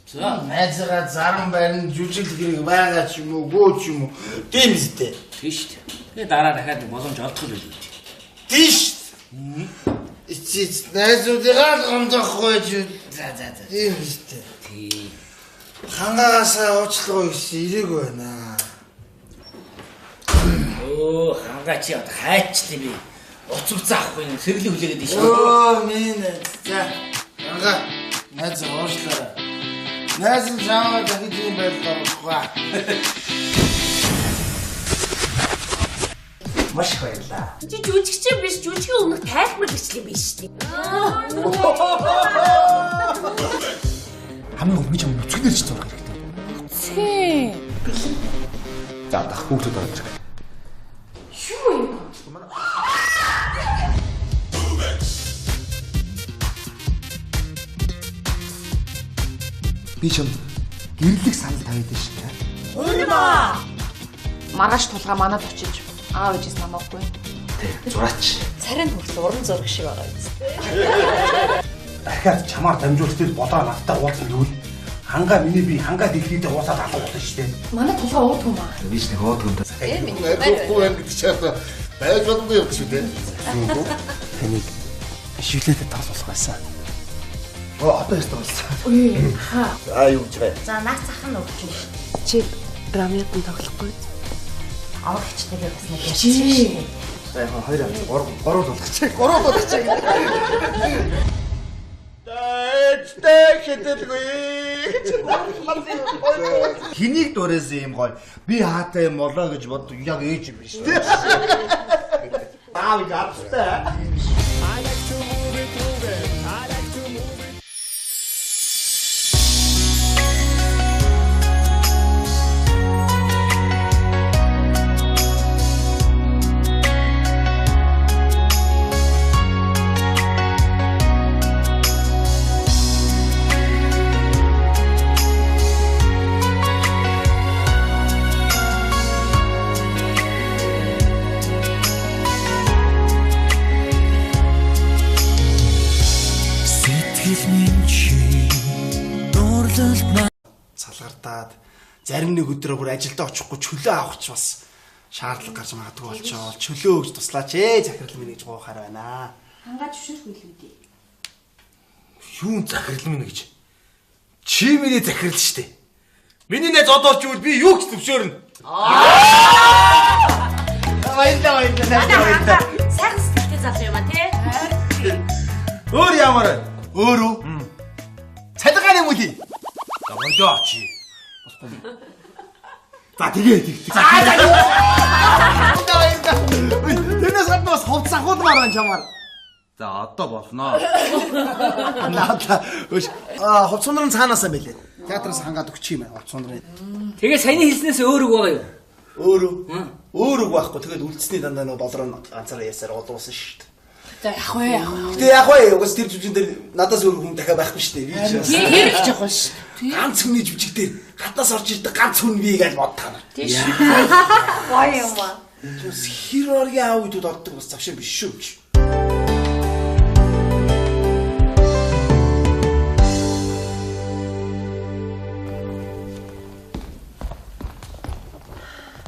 Speaker 6: За
Speaker 2: Найзгаа зарам байрны жүжиглэх хэрэг байгаа ч юм уу, гоо ч юм уу. Тийм үстэй.
Speaker 6: тийш. Тэгээ дараа дахиад боломж олдох л үү.
Speaker 2: Тийш. Эцэц найзуудыгаа гомдохгүй ч.
Speaker 6: За.
Speaker 2: Тийм үстэй.
Speaker 6: Тий.
Speaker 2: Хангаасаа уучлаа гэсэн ирээгүй байна.
Speaker 6: Оо, хангаа чи одоо хайчтай би. Уцвцаа авахгүй нэг сэрэглээ хүлээгээд ийш.
Speaker 2: Оо, минь. За. Ханга найз уучлаа. Найз чамаа дахиж юм байлаа болохгүй.
Speaker 6: Маш их баярлаа.
Speaker 4: Чи жүжигч биш, жүжигийн өмнөх тайлбар бичлэг биш тий.
Speaker 1: Хамгийн гол би чамд нүцгэнээр ч зурх хэрэгтэй.
Speaker 4: Цээ.
Speaker 1: За дах хүүхдүүд орж ирэх.
Speaker 4: Юу юм?
Speaker 1: Би чам гэрлэх санал тавьдаг шүү дээ.
Speaker 5: Маргааш тулгаа манад очиж аав ээжээс намаагүй.
Speaker 3: Зураач.
Speaker 4: Царайнд хүртэл уран зураг шиг байгаа юм.
Speaker 3: Дахиад чамаар дамжуулж тэр бодоо надтай уулзсан гэвэл хангаа миний би хангаа дэлхийдээ уулзаад алга болно шүү дээ.
Speaker 5: Манай тулгаа ууд юм аа.
Speaker 3: Би ч нэг уудганд.
Speaker 2: Найзахгүй байх гэдэг чад байж боломгүй юм шүү дээ.
Speaker 1: Таныг шивлээдээ тас болох байсан. Одоо ястаа болсон.
Speaker 2: Юу ч бай.
Speaker 5: За наац цах нь өгч юм.
Speaker 4: Чи драмад нь тоглохгүй.
Speaker 5: Авах хичнээн бас нэг ярьчих.
Speaker 1: За яг 2 3 болгочих.
Speaker 2: 3 болгочих.
Speaker 1: ээжтэй хэтэлгүй.
Speaker 2: Хэнийг дуурайсан юм гоё. Би хаатай юм болоо гэж бод яг ээж юм биш үү? Аав гацтай.
Speaker 1: Салгартаад зарим нэг өдрөө бүр ажилдаа очихгүй чөлөө авах ч бас шаардлага гарч магадгүй болчоо. Чөлөө өгж туслаач захирал минь гэж гоохаар байна.
Speaker 5: Хангаа зөвшөөрөх үлгүүдээ.
Speaker 3: Юун захирал минь гэж? Чи миний захирал штэ. Миний найз одоолч ивэл би юу гэж зөвшөөрнө?
Speaker 5: Баярлалаа. Сайхан сэтгэлтэй залуу юм а тий.
Speaker 3: Өөр ямар?
Speaker 1: Өөрөө цалгааны мөлийн.
Speaker 3: Гавьдоо чи.
Speaker 1: За тэгээд. Тэрнээс гадна бас хувцас ахуулмаар байна чамаар.
Speaker 3: За одоо болноо.
Speaker 1: Наата. Хувцсундрын цаанаасаа мэлээ. Театраас хангаад өгч юм байна хувцсундрын.
Speaker 6: Тэгээ саяны хэлснээс өөр үг байгаа юу?
Speaker 1: Өөр үг байхгүй. Тэгээд үлдсэний дандаа нөө болроо ганцаараа ясаар олуулсан шүү дээ.
Speaker 5: За яг вэ.
Speaker 1: Гэтэ яг вэ угс тэр жүжигэн дээр надаас өөр хүн дахиад байхгүй шүү дээ.
Speaker 5: Тэр их жоохон ш.
Speaker 1: Ганц хүний жүжиг дээр гаднаас орж ирдэг ганц хүн бий гэж бодтаа.
Speaker 5: Тийш. Гоё юм аа.
Speaker 1: Хироргийн аудиуд ордог бас завшин биш шүү.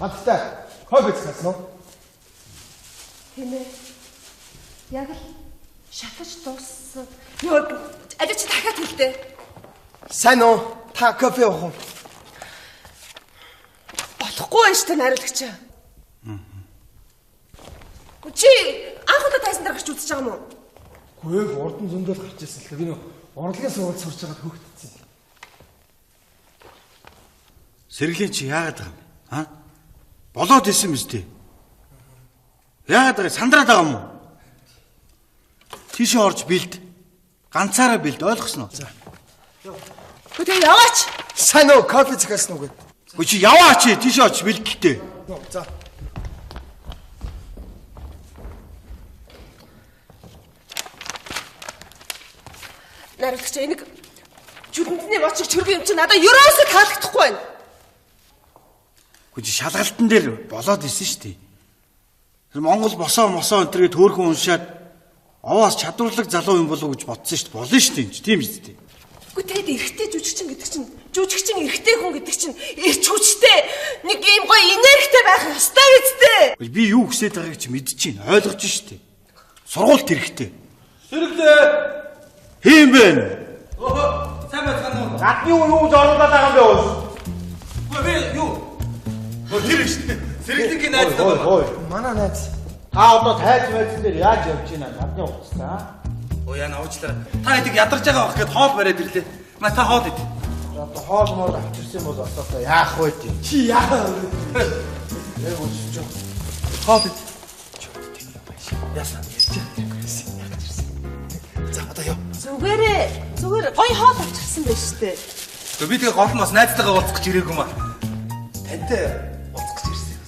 Speaker 1: Баттай. Хойгоц гасан уу?
Speaker 4: Тийм ээ. Яг л шатаж дууссан. Йоо, аль чи дахиад хэлдэ.
Speaker 1: Сайн уу? Та кофе уух уу?
Speaker 4: Болохгүй байж та найруулагч. Чи анх удаа тайсан дээр гарч үзэж байгаа юм уу?
Speaker 1: Гүйг урдан зөндөл гарч ирсэн л та. Би нөө урлагийн сургууль сурч байгаад хөөгдсөн.
Speaker 2: Сэргэлийн чи яагаад байгаа юм? Аа? Болоод исэн мэт дээ. Яагаад байгаа сандраад байгаа юм уу? Тийшээ орж бэлд. Ганцаараа бэлд ойлгосноо. За.
Speaker 4: Хөтөө яваач.
Speaker 1: Сайн уу? Кофе згасан уу гэд.
Speaker 2: Гү чи яваач тийшээ орж бэлдэлтэй.
Speaker 1: За.
Speaker 4: Найруулагч энийг жүлдэндний мочиг чөргөө юм чи надад ерөөсөө таалагдахгүй байна.
Speaker 2: Гү чи шалгалтын дээр болоод исэн шүү дээ. Тэр Монгол босоо өнтергээ төөрхөн уншаад овоос чадварлаг залуу юм болов уу гэж бодсон шүү дээ. Болно шүү дээ. Тийм биз дээ.
Speaker 4: Үгүй тэгэд эрэгтэй жүжигчин гэдэг чинь жүжигчин эрэгтэй хүн гэдэг чинь эрч хүчтэй нэг юм гоё энергитэй байх ёстой биз дээ.
Speaker 2: Би юу хүсэж байгааг чи мэдчихээн. Ойлгож шүү дээ. Сургуульд хэрэгтэй.
Speaker 3: Сэргэлээ.
Speaker 2: Хийм бэ?
Speaker 3: Сайн байна уу?
Speaker 2: Гадны юу зориулаад байгаа юм бэ ус?
Speaker 3: Би юу? Тэр шүү дээ. Сэргэлтийн найз таа.
Speaker 2: Ой.
Speaker 1: Манай найз.
Speaker 2: Та одоо тайз байцсан дээр яаж явж байна? Гадны уцаа.
Speaker 3: Өө яна уучлаарай. Та хэдэг ядарч байгаа байх гэхэд хоол бариад ирлээ. Ма та хоол ид.
Speaker 2: Одоо хоол мол авчирсан бол одоо яах вэ?
Speaker 1: Чи яа.
Speaker 2: Яг үсэж.
Speaker 1: Хоол ид.
Speaker 3: Яасан.
Speaker 1: За одоо яа.
Speaker 4: Зүгээр гоё хоол авчихсан байж тээ.
Speaker 3: Гэхдээ би тэгээ гол нь бас найзтайгаа уулзах гэж ирээгүй маа.
Speaker 1: Тантай уулзах гэж ирсэн.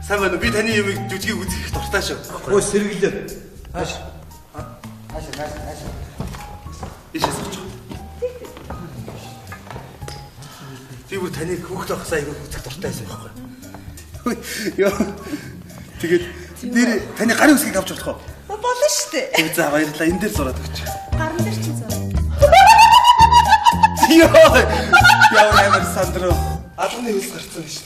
Speaker 3: Сайн байна уу? Би таны юмыг жүжигийг үзэх дуртай шүү.
Speaker 1: Ой сэргэлээ.
Speaker 2: Хааш.
Speaker 3: Ишээс оч. Би бүр таныг хүүхд байхсаа аягүй үзэх дуртай байсан байхгүй. Йоо. Тэгээд нэр таны гарын үсгийг авч болох уу?
Speaker 4: Болно шүү дээ.
Speaker 3: За баярлалаа. Энэ дээр зураад өгч.
Speaker 4: Гарын дээр чи зураа.
Speaker 3: Йоо. Яа ямар сандро. Алганы үс гарцсан биш.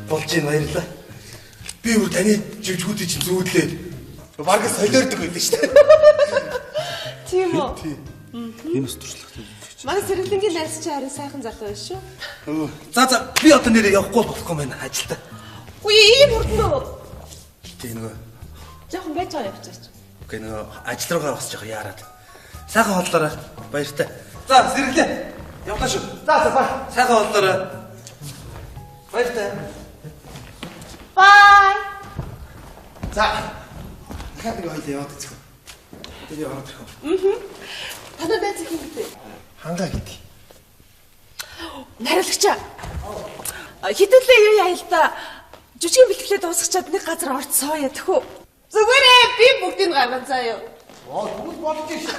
Speaker 3: Болж ийн баярлалаа. Би бүр таны живжгүүдийг чинь зүүдлээ. Бараг солиордог байлаа шүү дээ.
Speaker 4: Тийм үү?
Speaker 3: Энэ ус туршлагатай.
Speaker 4: Манай сэргэлэнгийн найз чи харин сайхан залуу байна шүү.
Speaker 3: За би одоо нэрээ явахгүй болохгүй байна ажилдаа.
Speaker 4: Үгүй ийм хурдан уу?
Speaker 3: Тэ нөгөө
Speaker 4: Жохон байж байгаа явчихаач.
Speaker 3: Гэ нэг ажил руугаа босч байгаа яарад. Сайхан хооллоорой. Баяртай. За сэргэлээ. Явлаа шүү. За бай. Сайхан хооллоорой. Баяртай.
Speaker 5: Бай.
Speaker 1: За. Дахиад нэг хоёул яваад үзэх. Тэгээ ороод ирэх.
Speaker 4: Танаа байц их юм бэ?
Speaker 1: Хангаа гэдэг.
Speaker 4: Найруулагч. Хитүүлээ юу яа л да. Жүжигийн бэлтгэлээ дуусгачаад нэг газар орц сууя тэхүү. Зүгээрээ би бүгдийг гарган заяа.
Speaker 1: Тэгвэл болж ш.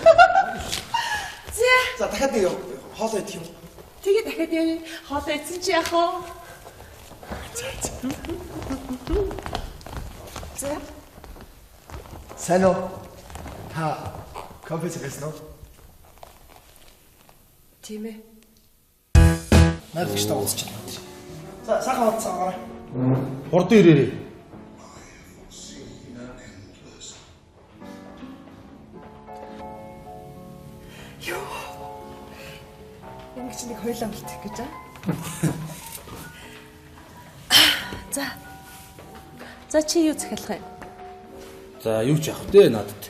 Speaker 4: Зэ.
Speaker 1: За дахиад нэг хоолоо идэх юм.
Speaker 4: Тэгээ дахиад яа. Хоолоо идсэн чи яах вэ? Зэ.
Speaker 1: Сайн уу? Та компьютер гэсэн үү?
Speaker 4: Тийм ээ.
Speaker 1: Найруулагч та уулзчихлаа. За сайхан уулзцаагаарай. Хурдан ирээрэй.
Speaker 4: Ингэж нэг хойлоо бэлтэх гэж аа. За чи юу захиалах юм?
Speaker 3: За юу ч явах дээ надад.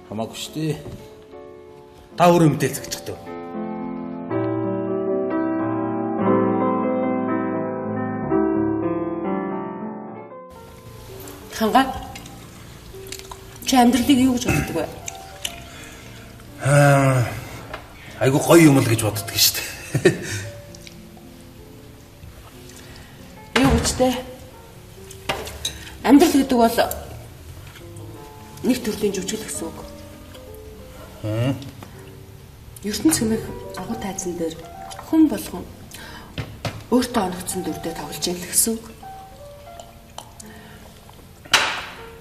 Speaker 3: Хамаагүй шүү дээ. Та өөрөө мэдээл зэгчихтэй.
Speaker 4: Хангаа. Чи амьдралыг юу гэж боддог вэ?
Speaker 3: Айгу гоё юм л гэж боддог шүү дээ.
Speaker 4: Юу гэжтэй? Амьдрал гэдэг бол нэг төрлийн жүжигл гэсэн үг. ертөнц хэмээх агуу тайзан дээр хүн болгон өөртөө оногдсон дүрдээ тоглож ял гэсэн үг.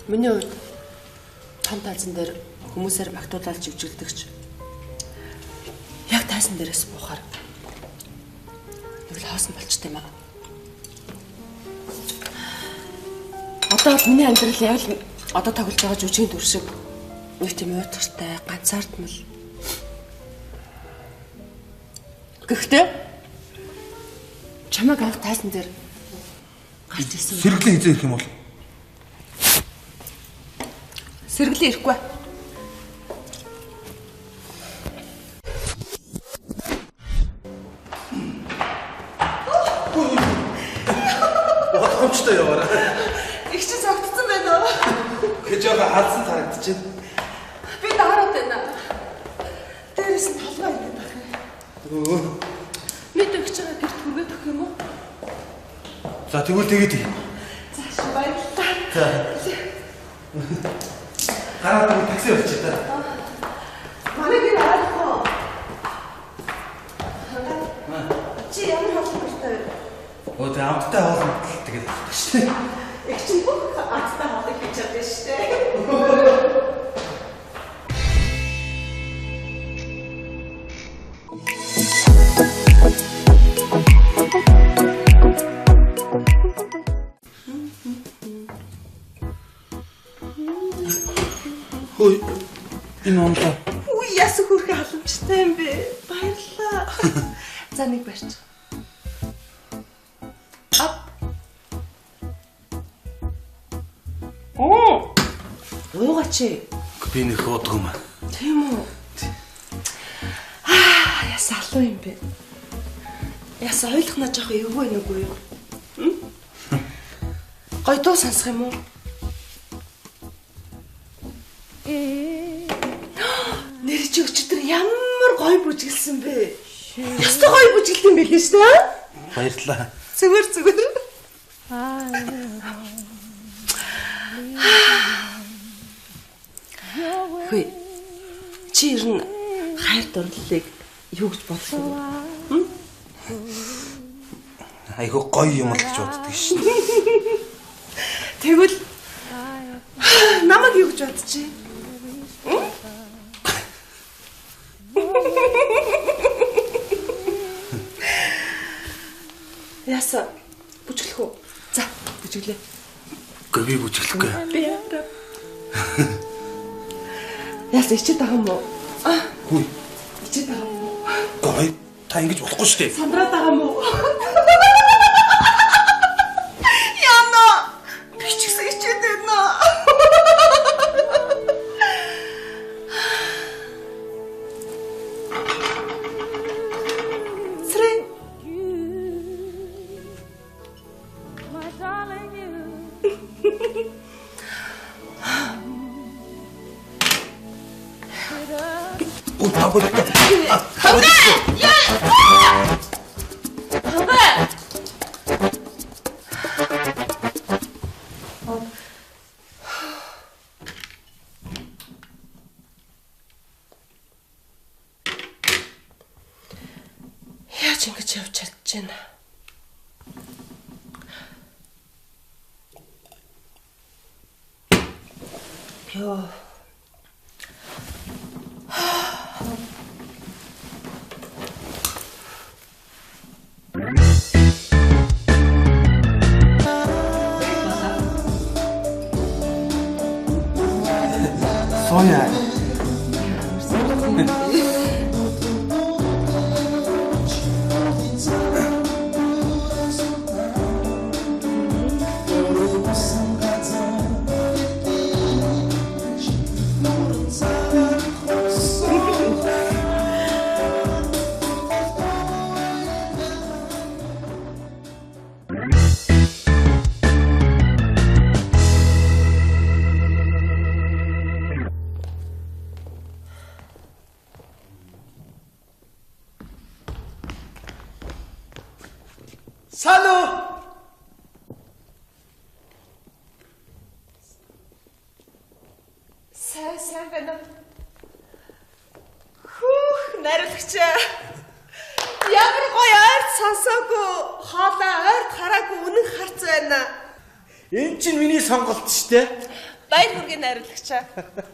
Speaker 4: Миний хувьд том тайзан дээр хүмүүсээр магтуулаад живжигдэгч яг тайзан дээрээс буухаар нэг л хоосон болчтой юм аа. Одоо миний амьдрал яг л одоо тоглож байгаа жүжигийн дүр шиг нэг тийм уйтгартай, ганцаардмал. Гэхдээ чамайг анх тайзан дээр гарч ирсэн.
Speaker 3: Сэргэлэн хизээ ирэх юм бол
Speaker 4: сэргэлэн ирэхгүй.
Speaker 3: Бодхомжтой яваарай.
Speaker 4: Их чи зогтсон байна уу?
Speaker 3: Гэж яга хадсан харагдчихэв.
Speaker 4: Би даараад байна. Дээрээс нь толгой ирээд байна. Мэд өгч байгаа гэрт хүргээд өгөх юм уу?
Speaker 3: За тэгвэл тэгээд.
Speaker 4: Зааш баярлалаа.
Speaker 3: За. Гараад нэг такси авчи та.
Speaker 4: Манай гэр аахгүй. Чи ямар хоолтой вэ?
Speaker 3: Оо тэ амттай хоол тэгээд авчих шээ.
Speaker 4: Их чинь бүх аттай хоолыг хийж чадсан шүү дээ.
Speaker 3: Хөөе. Энэ онлоо.
Speaker 4: Үгүй яс хүрхэ халамжтай юм бэ. Баярлалаа. За нэг барьж. Уугачи.
Speaker 3: Би нэг уудах юм.
Speaker 4: Тийм үү. Яс алуу юм бэ. Яс ойлгохноо жоох эвгүй нүггүй юу? Гой дуу сонсох юм уу? Нэр чи өчтөр ямар гой бүжгэлсэн бэ? Ястаа гой бүжгэлсэн байлээ шүү дээ.
Speaker 3: Баярлалаа.
Speaker 4: Зүгээр. Хөөе. Чи ер нь хайр дурлалыг юу гэж бодлоо вэ?
Speaker 3: Айгу гоё юм л гэж боддог шин.
Speaker 4: Тэгвэл намайг юу гэж бодчих? Яса бүжиглэх үү? За, бүжиглээ.
Speaker 3: Гэ би бүжиглэхгүй.
Speaker 4: Би яа. Яса ичээд байгаа юм уу?
Speaker 3: Хүй.
Speaker 4: Ичээд байгаа юм уу?
Speaker 3: Гой та ингэж болохгүй шүү дээ.
Speaker 4: Сандраад байгаа юм уу? Яна! Би ч гэсэн ичээд байна. Яаж ингэж явж чадчихна? Йоо.
Speaker 3: Соня.
Speaker 1: Сайн уу?
Speaker 4: Сайн байна. Хүүх, нариулагч. Ямар гоё ойрт сонсоогүй, хоолой ойрт хараагүй үнэн харц байна.
Speaker 2: Энэ чинь миний сонголт шүү дээ.
Speaker 4: Баяр хүргэе нариулагч.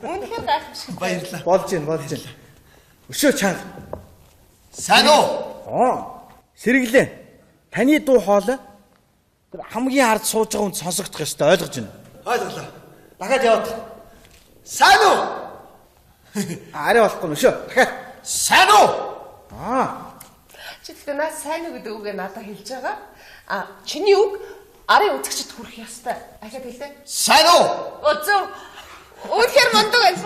Speaker 4: Үнэхээр гайхамшигтай.
Speaker 1: Баярлалаа.
Speaker 2: Болж байна. Өшөө чанга.
Speaker 1: Сайн уу?
Speaker 2: Сэргэлэн. Таны дуу хоолой тэр хамгийн хард сууж байгаа хүнд сонсогдох ёстой, ойлгож байна.
Speaker 1: Ойлголоо.
Speaker 2: Дахиад яваад.
Speaker 1: Сайн уу?
Speaker 2: Арай болохгүй өшөө. Дахиад.
Speaker 1: Сайн уу?
Speaker 4: Чи тэгтээ наа сайн уу гэдэг үгээ надад хэлж байгаа. Чиний үг арын үзэгчд хүрэх ёстой. Ахаад хэлээ.
Speaker 1: Сайн уу?
Speaker 4: Өзөө. Үнэхээр мундаг байна.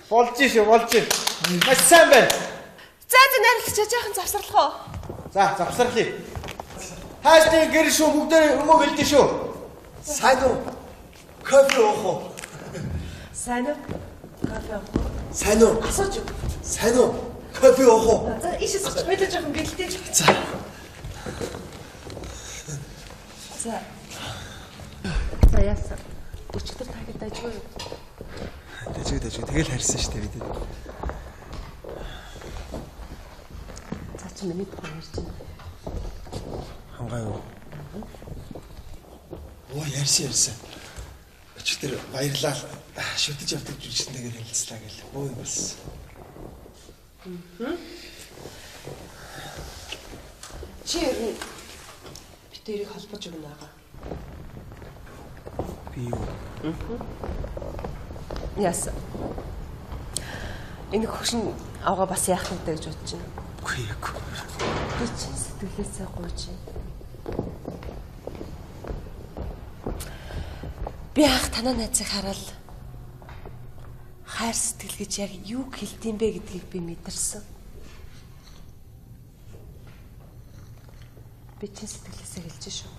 Speaker 2: Болж шүү. Маш сайн байна.
Speaker 4: За нариулагч жаахан завсарлах уу?
Speaker 2: За, завсарлая. Хаашны гэр шүү бүгдээ өмөө гэлдэ шүү.
Speaker 1: Сайн уу? Кофе уух уу?
Speaker 4: Сайн уу? Кофе уух уу?
Speaker 1: Сайн уу?
Speaker 4: Асууж.
Speaker 1: Сайн уу? Кофе уух уу?
Speaker 4: За ишээс бодож жоохон гэлдэж.
Speaker 1: За.
Speaker 4: За яасан. Өчигдөр тагид дайжгүй юу?
Speaker 1: Дэж. Тэгэл харьсан шүү дээ бид.
Speaker 4: За чи миний тухай ярьж байна.
Speaker 1: Хангай юу? Оо ярьсан. Өчигдөр баярлаа. Шүтэж явдаг жүжигчнтэйгээр хэлцлээ гэл. Өө бас.
Speaker 4: Чи ер нь битэрийг холбож өгнө аа.
Speaker 1: Би юу?
Speaker 4: Яасан. Энэ хөшин авгаа бас яах вэ гэж бодож байна.
Speaker 1: Үгүй яг.
Speaker 4: Би чинь сэтгэлээсээ гуйж байна. Би анх танаа найзыг хараад хайр сэтгэл гэж яг юу хэлдэм бэ гэдгийг би мэдэрсэн. Би чинь сэтгэлээсээ хэлж шүү.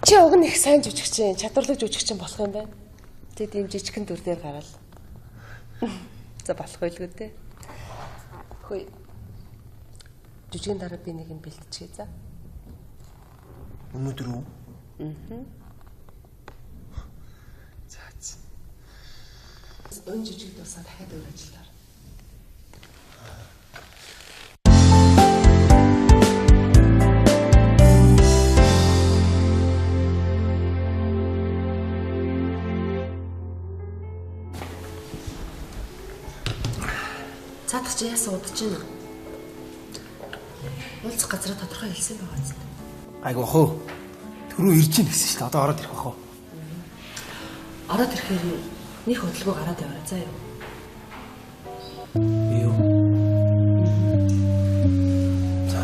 Speaker 4: Чи уг нь их сайн жүжигчин, чадварлаг жүжигчин болох юм байна. Тэгэд ийм жижигхэн дүр дээр гараад. За болох байлгүй дээ. Хөөе. Жүжигэн дараа би нэг юм бэлтчихье за.
Speaker 1: Өнөөдөр үү?
Speaker 4: Өн жижиг дуусаад дахиад өөр ажилдаа. Цаадах чи яасан удаж байна? Уулзах газараа тодорхой хэлсэн байгаа зү.
Speaker 1: Айгу хөө. Түрүү ирж ийн гэсэн шүү дээ. Одоо ороод ирэх бах уу?
Speaker 4: Ороод ирэхээр нэг хөдөлгөөр гараад яваарай заа юу.
Speaker 1: Юу? За.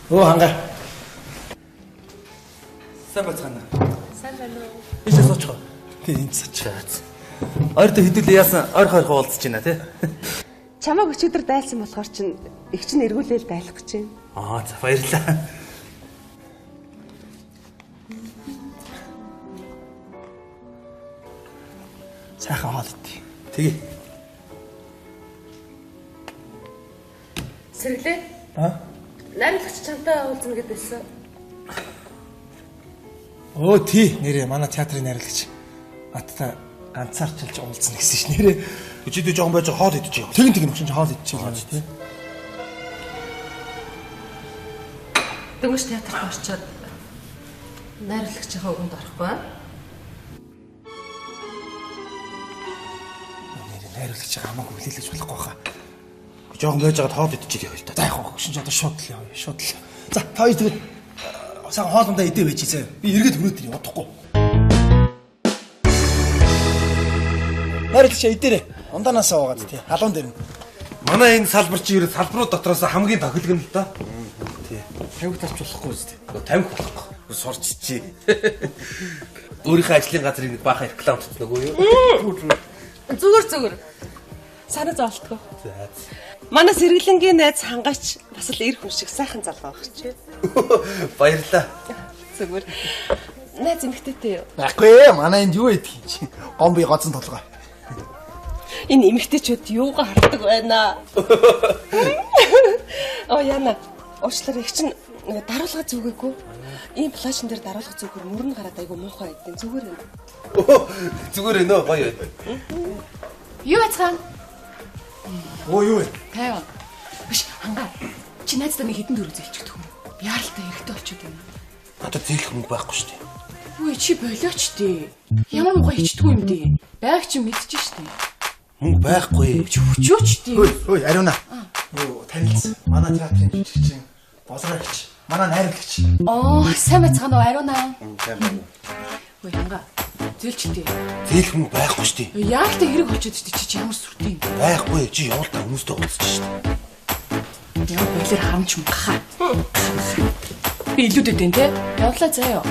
Speaker 1: Оо хангай.
Speaker 3: Сайн бацгаана.
Speaker 4: Сайн байна уу?
Speaker 3: Ийшээ суучих.
Speaker 1: Тэг энд сачаад.
Speaker 3: Ойртой хэдүүлээ яасан ойрхон уулзаж байна тий.
Speaker 4: Чамайг өчигдөр дайлсан болохоор чинь их чинь эргүүлээл дайлах гэж байна.
Speaker 3: За баярлалаа.
Speaker 1: Сайхан хоол идэх.
Speaker 3: Тэгээ.
Speaker 4: Сэргэлээ. Найрлагч чамтай уулзна гэдээсэн.
Speaker 1: Өө тий нэрээ манай театрын найрлагч. Атта ганцаарчилж уулзна гэсэн ш нэрээ.
Speaker 3: Өчигдөө жоохон байж хоол идэж байгаа.
Speaker 1: Тэгин өгсөн чи хоол идчихээ байна тий.
Speaker 4: Дөнгөж театрт орчоод найрлагчийнхаа өгөнд орохгүй аа?
Speaker 1: Нэрээ найрлагч хамаагүй хүлээлгэж болохгүй хаа.
Speaker 3: Жоохон байж байгаа хоол идэж байгаа л
Speaker 1: За яг хоо гүшин ч одоо шууд л явъя шууд л. За та хоёр тэгээд сайн хоолндоо идэ байж зэ. Би эргээд хүрээд ирээ удахгүй. Найрлагч идэрээ. Ундаанаас уугаад тий. Халуун дээр нь.
Speaker 3: Манай энэ салбар чи ерөө салбарууд дотроос хамгийн тохилог нь л доо.
Speaker 1: Тий. 50 тарч болохгүй зү.
Speaker 3: 50 болохгүй. Сурч чи. Өөрийнхөө ажлын газрыг нэг баахан реклам утсан нөгөө юу?
Speaker 4: Зүгээр. Санаа зовлтгоо.
Speaker 3: За.
Speaker 4: Манай Сэргэлэнгийн найз хангаач бас л эр хүн шиг сайхан залгаа байх чи.
Speaker 3: Баярлаа.
Speaker 4: Зүгээр. Найз эмэгтэйтэй юу?
Speaker 1: Баггүй манай энд юу идэх юм чи. Гомби гоцсон толгой.
Speaker 4: Энэ эмэгтэйчүүд юугаа хардаг байна? Яна. Уучлаарай их чинь даруулга зүгээгүй. Ийм плашн дээр даруулга зүгээр мөрөнд гараад айгу муухай байдیں۔ Зүгээр юм.
Speaker 3: Зүгээр ээ нөө гоё.
Speaker 5: Юу яцхан?
Speaker 1: Оо юу вэ?
Speaker 5: Тайван. Биш хангаа. Чи найздаа нэг хитэн дөрөв зээлчихдэг юм. Яаралтай эрэхтэй болчиход байна.
Speaker 3: Надад зээлх мөнгө байхгүй шүү дээ.
Speaker 5: Үгүй чи болооч дээ. Ямар муухай хичдэг юм дээ. Байг чи мэдчих штэ.
Speaker 3: Мөнгө байхгүй.
Speaker 5: Хүчөөч дээ.
Speaker 1: Ой ариуна. Юу танилцсан. Манай театрын жижигчин боловсрогч. Манай найрлагч.
Speaker 5: Сайн байцгаана уу ариуна.
Speaker 3: Сайн байна.
Speaker 5: Үгүй хангаа. Зээлчтэй.
Speaker 3: Зээлх мөнгө байхгүй шүү дээ.
Speaker 5: Яаралтай хэрэг болчиход штэ чи ямар сүртэй юм.
Speaker 3: Байхгүй. Чи явуултаа хүмүүстэй уулзчих шүү дээ.
Speaker 5: Яа болоор харамч юм гахаа. Би илүүдэд дээ те. Явлаа заяа.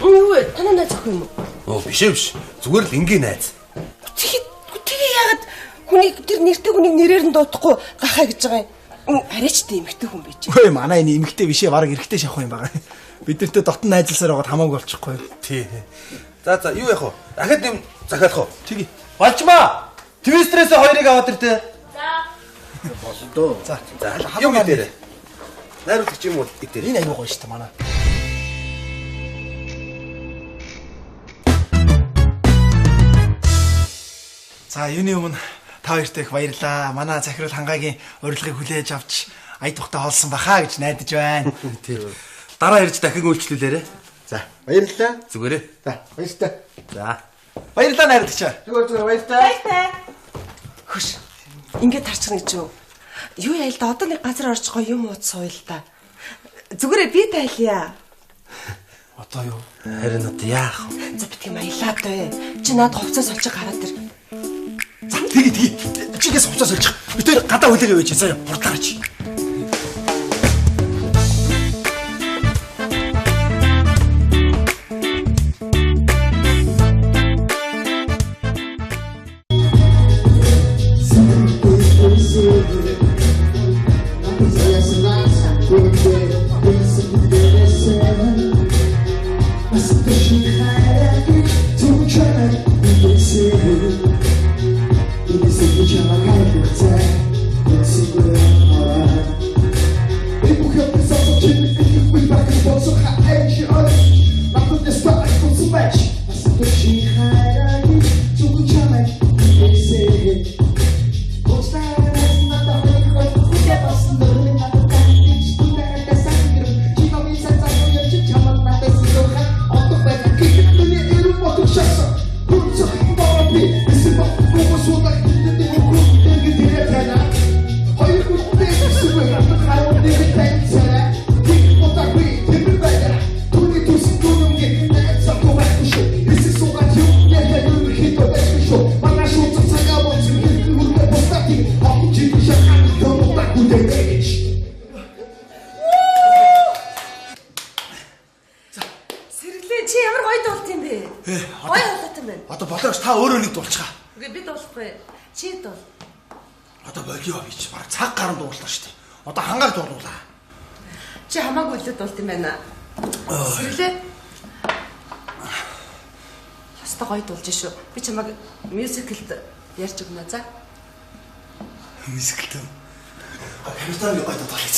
Speaker 4: Юу вэ? Танаа найз ах юм уу?
Speaker 3: Оо биш. Зүгээр л ингийн найз.
Speaker 4: Тэгээ яагаад хүний тэр нэртэй хүнийг нэрээр нь дуудахгүй гахаа гэж байгаа юм? Арайчтай эмэгтэй хүн байж.
Speaker 1: Ой манай энэ эмэгтэй бишээ бараг эрэхтэй шахах юм байгаа. Бид нартэй дотн найзлсаар байгаад хамаагүй болчихгүй.
Speaker 3: Тий. За юу яах вэ? Дахиад юм захиалах уу? Тэгье. Болчмаа. Твистрээс хоёрыг аваад иртээ. За. Болдоо. За. Юу гэдэг? Найруулагч юм уу гэдэг.
Speaker 1: Энэ аягүй гоё шүү дээ манай. За юуны өмнө та хоёрт их баярлаа. Манай захирал хангаагийн урилгыг хүлээж авч ая тухтай хоолсон бахаа гэж найдаж байна.
Speaker 3: Тий. Дараа ирж дахин үйлчлүүлээрэ.
Speaker 1: За баярлалаа.
Speaker 3: Зүгээрээ.
Speaker 1: За баярлалаа.
Speaker 3: За.
Speaker 1: Баярлалаа найрлагч. Зүгээр баярлалаа.
Speaker 4: Хөш. Ингээд тарчихна гэж юу? Юу яа л да одоо нэг газар орж гоё юм ууц сууя л да. Зүгээрээ би тайлъя.
Speaker 1: Одоо юу?
Speaker 3: Харин одоо яах вэ?
Speaker 4: За битгий маялаад бай. Чи наад хувцас олчих гараад ир.
Speaker 1: За тэгээ. Чигээс хувцас олчих. Би тэр гадаа хүлээгээ байж заяа. Хурдлаач. Одоо болооч та өөрөө нэг дуулчихаа.
Speaker 4: Үгүй би дуулахгүй. Чи дуул.
Speaker 1: Одоо болио бич баг цаг гарan дууллаа шүү дээ. Одоо хангаар дуулуулаа.
Speaker 4: Чи хамаагүй л дуулт юм байна. Сэрлээ. Яста хамтдаа гоё дуулж шүү. Би чамайг мюзиклд ярьж өгнө за.
Speaker 1: Мюзиклд. Хамтдаа гоё дуулж.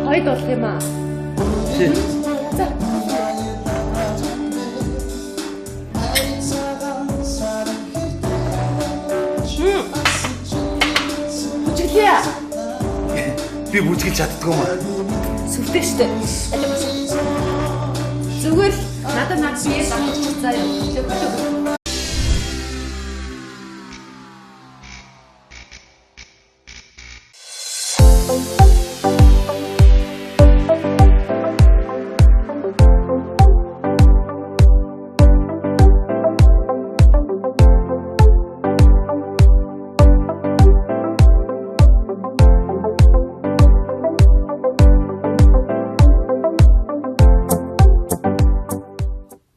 Speaker 4: Гоё дуулах юм аа. За. Бүжиглээ.
Speaker 3: Би бүжгэлж чаддгүй маа.
Speaker 4: Сүртэй штэ. Зүгээр надад бие давчих заяа.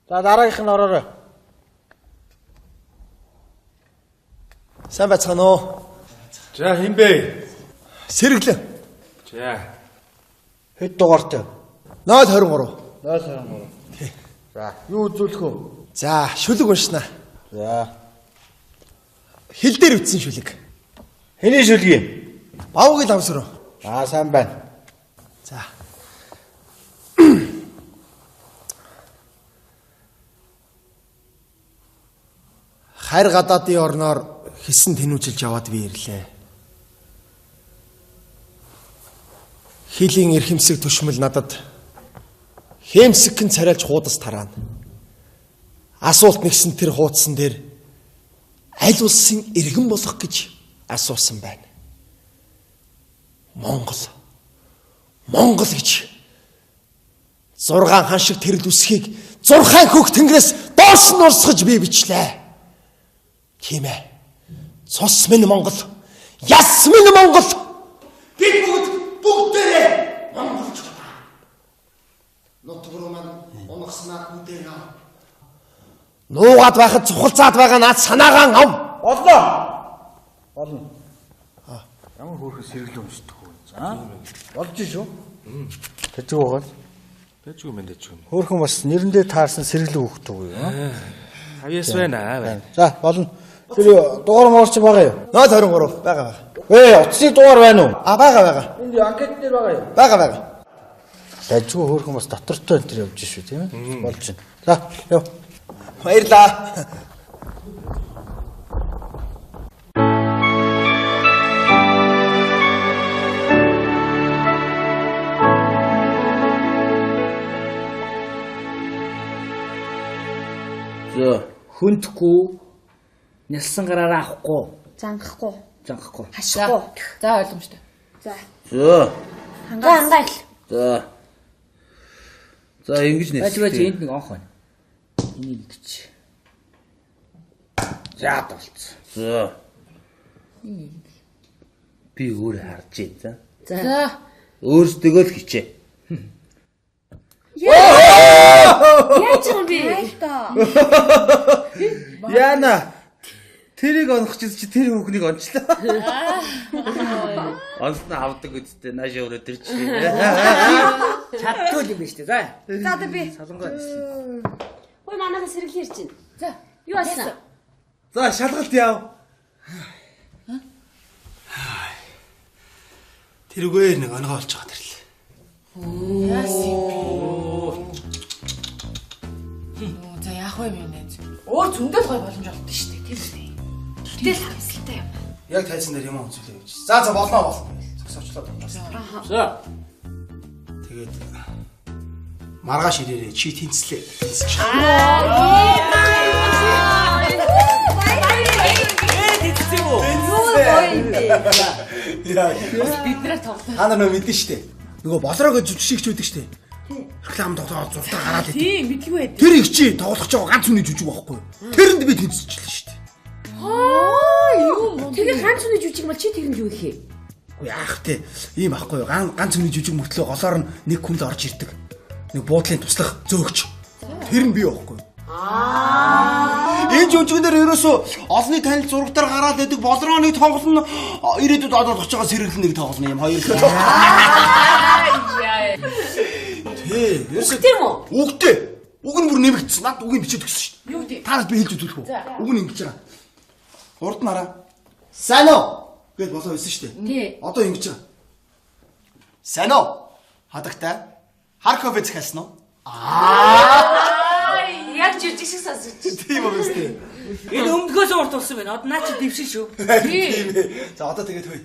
Speaker 2: За дараагийнх нь ороорой.
Speaker 1: Сайн байцгаана уу?
Speaker 3: За хинбэ?
Speaker 1: Сэргэлэн.
Speaker 3: За.
Speaker 2: Хэд дугаартай?
Speaker 1: 023.
Speaker 2: 023. За, юу үзүүлэх вэ?
Speaker 1: За, шүлэг уншнаа.
Speaker 2: За.
Speaker 1: Хил дээр үтсэн шүлэг.
Speaker 2: Хэний шүлгийг?
Speaker 1: Бавгийн ламсруу.
Speaker 2: Сайн байна.
Speaker 1: За. Хайр гадаадын орноор хэсэн тэнүүжилж яваад би ирлээ. Хилийн эрхэмсэг төшмөл надад хэмсэгхэн царайлж хуудас тараана. Асуулт нэгсэн тэр хуудсан дээр аль улсын иргэн болох гэж асуусан байна. Монгол гэж 6 хан шиг тэрл үсхийг 6 хөх тэнгэрээс доош нь урсгаж би бичлээ. Тийм ээ. Цус минь Монгол. Яс минь Монгол. Бид бүгдээрээ монголч байна. Нутгруу маань унагснаа үдээр ав. Нуугаад байхад цухалцаад байгаа наад санаагаан ав.
Speaker 2: Болно.
Speaker 3: Ямар хөөрхөн сэргэлэн уншдаг вэ? За.
Speaker 2: Болж шүү. Тэжиг байгаа.
Speaker 3: Тэжиг юм дэжиг юм.
Speaker 2: Хөөрхөн бас нэрэндээ таарсан сэргэлэн хүүхэд үү?
Speaker 3: 50-яс байна.
Speaker 2: За, болно. Тэр дугаар моорч байгаа юу?
Speaker 1: 023 байгаа.
Speaker 2: Утасны дугаар байна уу?
Speaker 1: Байгаа.
Speaker 2: Энд анкет дээр байгаа юу?
Speaker 1: Байгаа.
Speaker 2: Тэжиг хөөрхөн бас дотортой энэ төр явж шүү, тийм ээ? Болж байна. За, яв.
Speaker 1: Баярлаа.
Speaker 6: Хүндхгүй нялсан гараараа авахгүй.
Speaker 5: Зангахгүй.
Speaker 6: Хашихгүй.
Speaker 5: За ойлгомжтой.
Speaker 6: За.
Speaker 5: Хангаал.
Speaker 3: За ингэж нэ.
Speaker 6: Бач энд нэг онх байна. Энийг идэж. За болцсон.
Speaker 3: За. Би өөр харж байна.
Speaker 6: За.
Speaker 3: Өөрсдөө л хичээ.
Speaker 5: Яаж юм бэ?
Speaker 3: Яна. Тэрийг онохчиж чи тэр хүүхнийг ончлаа. Онсноо авдаг үсттэй нааш өөрөө тэр чи.
Speaker 6: Чадтгүй юм биш үү? За.
Speaker 5: За би.
Speaker 6: Солонгоо.
Speaker 5: Ой манайхаа сэргэлэн ирж байна. За. Юу асна?
Speaker 3: За шалгалт яав.
Speaker 1: Тэрүүгээр нэг онгоо олж байгаа тэрлээ.
Speaker 5: За яах вэ минь нэ? Өөр зөндөл гой боломж олдсон шүү дээ. Тэр үстэй. Гэтэл харамсалтай юм байна.
Speaker 1: Яг тайзан дээр юм үзүүлээ гэж. За болно. Зогсоочлоо дундаас.
Speaker 6: За.
Speaker 1: Тэгээд маргааш ирээрээ чи тэнцлээ.
Speaker 5: Биднээр тоглоо.
Speaker 1: Та нар мэдэн штэ. Нөгөө болроогоо жүжигчж үүдэг штэ. Реклам тоглоод зуртаа гараад идэв.
Speaker 5: Тийм мэдгүй байд.
Speaker 1: Тэр их чи тоглох жоо ганц үний жүжиг байхгүй. Тэрэнд би тэнцчихлээ штэ.
Speaker 5: Юу? Тэгээ ганц үний жүжиг бол чи тэрэнд юу ихээ?
Speaker 1: Үгүй яах те. Ийм ахгүй юу. Ганц үний жүжиг мөртлөө голоор нь нэг хүн л орж ирдэг. Нэг буудлын туслах зөөгч. Тэр нь би байхгүй.
Speaker 3: энэ жүжигнэр ерөөсөө олонний танил зурагтаар гараад байдаг болрооны тоглоно ирээдүйд одоо очиж байгаа сэргэлэн нэг тоглоно юм хоёр. Тий, ерөөсөө
Speaker 4: Тийм үү?
Speaker 3: үгтэй. Уг нь бүр нэмэгдсэн. Над үгийг бичиж өгсөн шүү дээ.
Speaker 5: Юу гэдэг?
Speaker 3: Та нарт би хэлж үзүүлэх үү? Уг нь ингэж байгаа. Урд нь хараа. Сайн уу? Гэт болоо хэлсэн шүү дээ.
Speaker 5: Тий.
Speaker 3: Одоо ингэж байгаа. Сайн уу? Хадагтай. Харков захиалсан уу?
Speaker 4: Яг жижиг шиг сонсож.
Speaker 3: Тийм үү өстэй.
Speaker 6: Энэ өмнөхөөс урт болсон байна. Одоо наа чи дэвшин шүү.
Speaker 3: Тийм ээ. За одоо тэгээд хөөе.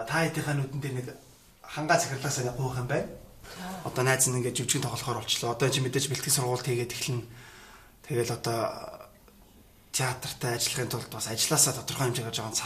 Speaker 3: Та хэдийнхаа нүдэн дээр нэг хангаа захирлаасаа нэг гуйх юм байна. Одоо найз нь ингээд жүжигэн тоглохоор болчлоо. Одоо чи мэдээж бэлтгэл сургууль хийгээд эхлэн. Тэгэл одоо театртай ажиллахын тулд бас ажилласаа тодорхой хэмжээгээр жоохон